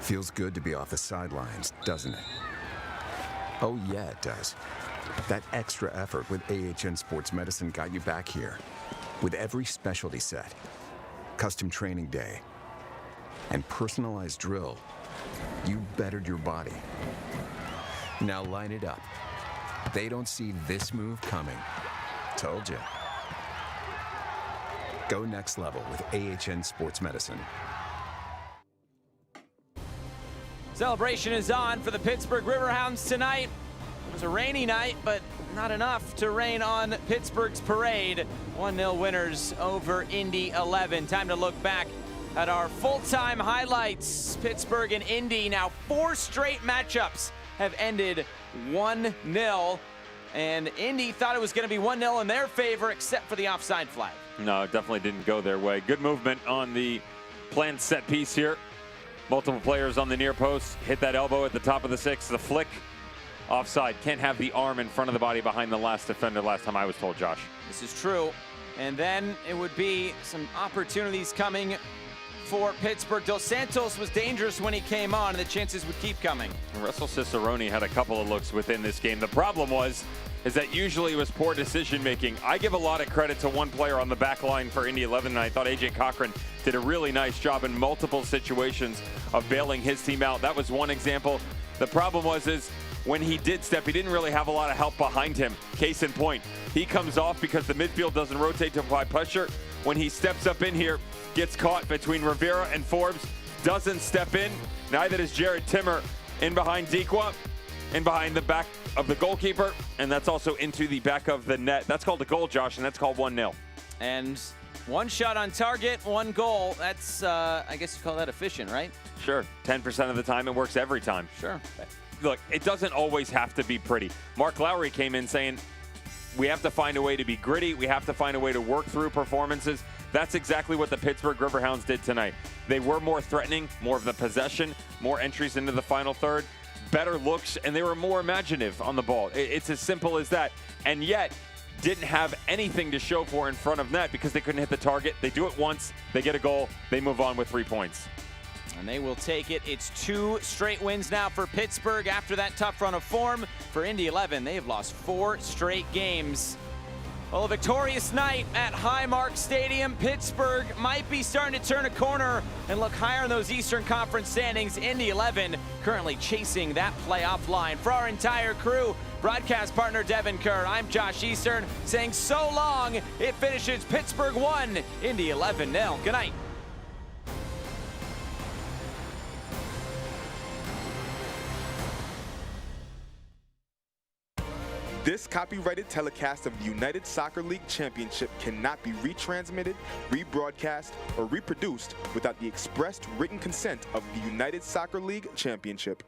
Feels good to be off the sidelines, doesn't it? Oh yeah, it does. That extra effort with AHN Sports Medicine got you back here. With every specialty set, custom training day, and personalized drill, you bettered your body. Now line it up. They don't see this move coming. Told you. Go next level with AHN Sports Medicine. Celebration is on for the Pittsburgh Riverhounds tonight. It was a rainy night, but not enough to rain on Pittsburgh's parade. 1-0 winners over Indy 11. Time to look back at our full-time highlights. Pittsburgh and Indy, now 4 straight matchups have ended 1-0. And Indy thought it was going to be 1-0 in their favor, except for the offside flag. No, it definitely didn't go their way. Good movement on the planned set piece here. Multiple players on the near post. Hit that elbow at the top of the 6. The flick. Offside. Can't have the arm in front of the body behind the last defender, last time I was told, Josh. This is true. And then it would be some opportunities coming for Pittsburgh. Dos Santos was dangerous when he came on, and the chances would keep coming. Russell Cicerone had a couple of looks within this game. The problem is that usually it was poor decision making. I give a lot of credit to one player on the back line for Indy 11, and I thought AJ Cochran did a really nice job in multiple situations of bailing his team out. That was one example. The problem is when he did step, he didn't really have a lot of help behind him. Case in point, he comes off because the midfield doesn't rotate to apply pressure. When he steps up in here, gets caught between Rivera and Forbes, doesn't step in. Neither does Jared Timmer in behind Dequa, in behind the back of the goalkeeper, and that's also into the back of the net. That's called a goal, Josh, and that's called 1-0. And one shot on target, one goal. That's, I guess you call that efficient, right? Sure, 10% of the time, it works every time. Sure. Look, it doesn't always have to be pretty. Mark Lowry came in saying, we have to find a way to be gritty. We have to find a way to work through performances. That's exactly what the Pittsburgh Riverhounds did tonight. They were more threatening, more of the possession, more entries into the final third, better looks, and they were more imaginative on the ball. It's as simple as that. And yet, didn't have anything to show for in front of net because they couldn't hit the target. They do it once, they get a goal, they move on with 3 points. And they will take it. It's 2 straight wins now for Pittsburgh after that tough run of form. For Indy 11, they have lost 4 straight games. Well, a victorious night at Highmark Stadium. Pittsburgh might be starting to turn a corner and look higher in those Eastern Conference standings. Indy 11 currently chasing that playoff line. For our entire crew, broadcast partner Devin Kerr, I'm Josh Eastern saying so long. It finishes Pittsburgh 1, Indy 11 0. Good night. This copyrighted telecast of the United Soccer League Championship cannot be retransmitted, rebroadcast, or reproduced without the expressed written consent of the United Soccer League Championship.